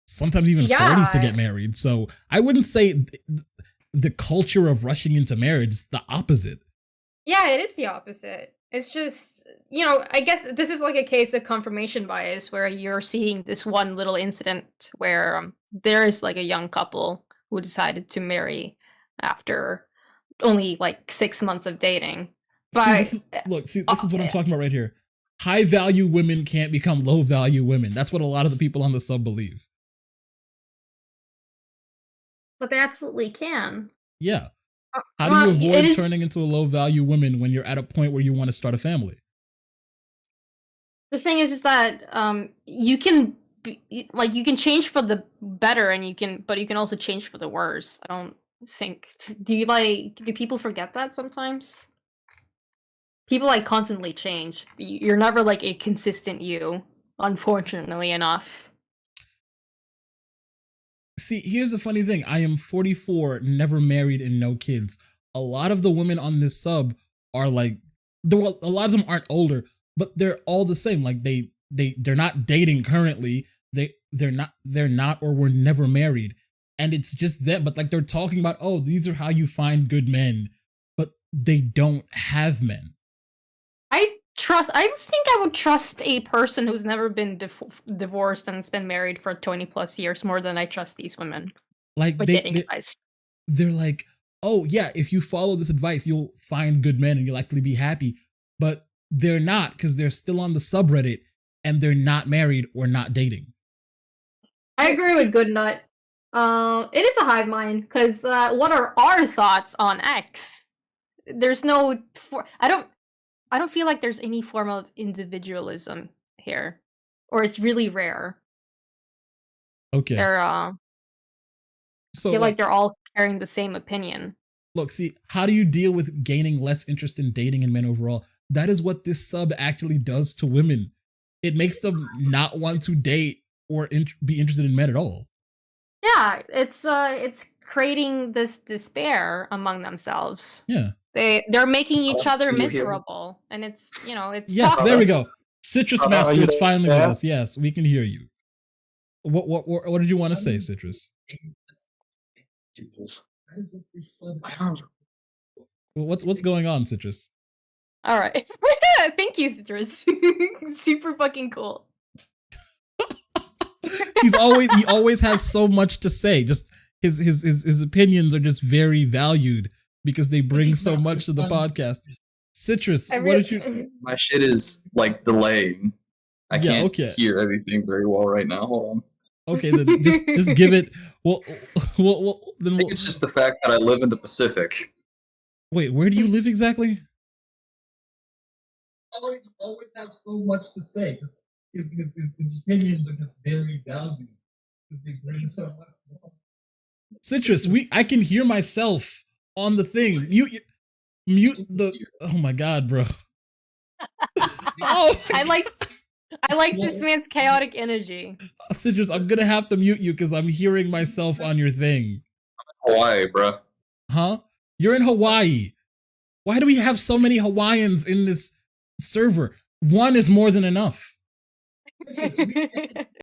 Speaker 1: sometimes even 40s to get married. So I wouldn't say the culture of rushing into marriage is the opposite.
Speaker 3: Yeah, it is the opposite. It's just, I guess this is like a case of confirmation bias, where you're seeing this one little incident where there is like a young couple who decided to marry after only like 6 months of dating. But
Speaker 1: this is what I'm talking about right here. High value women can't become low value women. That's what a lot of the people on the sub believe.
Speaker 3: But they absolutely can.
Speaker 1: Yeah. How do you avoid turning into a low value woman when you're at a point where you want to start a family?
Speaker 3: The thing is that you can you can change for the better, but you can also change for the worse. I don't think. Do people forget that sometimes? People constantly change. You're never like a consistent you, unfortunately enough.
Speaker 1: See, here's the funny thing. I am 44, never married, and no kids. A lot of the women on this sub are like, a lot of them aren't older, but they're all the same. Like they're not dating currently. They're not or were never married, and it's just them. But like they're talking about, oh, these are how you find good men, but they don't have men.
Speaker 3: I think I would trust a person who's never been divorced and has been married for 20 plus years more than I trust these women.
Speaker 1: Like they're like, oh yeah, if you follow this advice, you'll find good men and you'll actually be happy. But they're not, because they're still on the subreddit and they're not married or not dating.
Speaker 3: I agree with Goodnut. It is a hive mind, because what are our thoughts on X? There's no... I don't feel like there's any form of individualism here, or it's really rare.
Speaker 1: Okay.
Speaker 3: They're
Speaker 1: So
Speaker 3: feel like they're all carrying the same opinion.
Speaker 1: look, see, how do you deal with gaining less interest in dating in men overall? That is what this sub actually does to women. It makes them not want to date or be interested in men at all.
Speaker 3: Yeah, it's creating this despair among themselves.
Speaker 1: Yeah.
Speaker 3: They're making each other
Speaker 5: Can you hear me?
Speaker 3: miserable, and it's it's
Speaker 1: Yes,
Speaker 3: toxic.
Speaker 1: there we go. Citrus Master
Speaker 5: you
Speaker 1: is finally
Speaker 5: there?
Speaker 1: with us. Yes, we can hear you. What did you want to say, Citrus?
Speaker 5: Jesus.
Speaker 1: What's going on, Citrus?
Speaker 3: All right, thank you, Citrus. Super fucking cool.
Speaker 1: He always has so much to say. Just his opinions are just very valued because they bring so much to the podcast. Citrus, what did you?
Speaker 5: My shit is like delaying. I can't hear everything very well right now. Hold on.
Speaker 1: Okay, then just give it. Well, then
Speaker 5: I think it's just the fact that I live in the Pacific.
Speaker 1: Wait, where do you live exactly? Always have so much to say. His opinions are just very valued because they bring so much more. Citrus, I can hear myself on the thing. Mute the. Oh my god, bro. Oh,
Speaker 3: I like this man's chaotic energy.
Speaker 1: Citrus, I'm gonna have to mute you because I'm hearing myself on your thing.
Speaker 5: Hawaii, bruh.
Speaker 1: Huh? You're in Hawaii. Why do we have so many Hawaiians in this server? One is more than enough.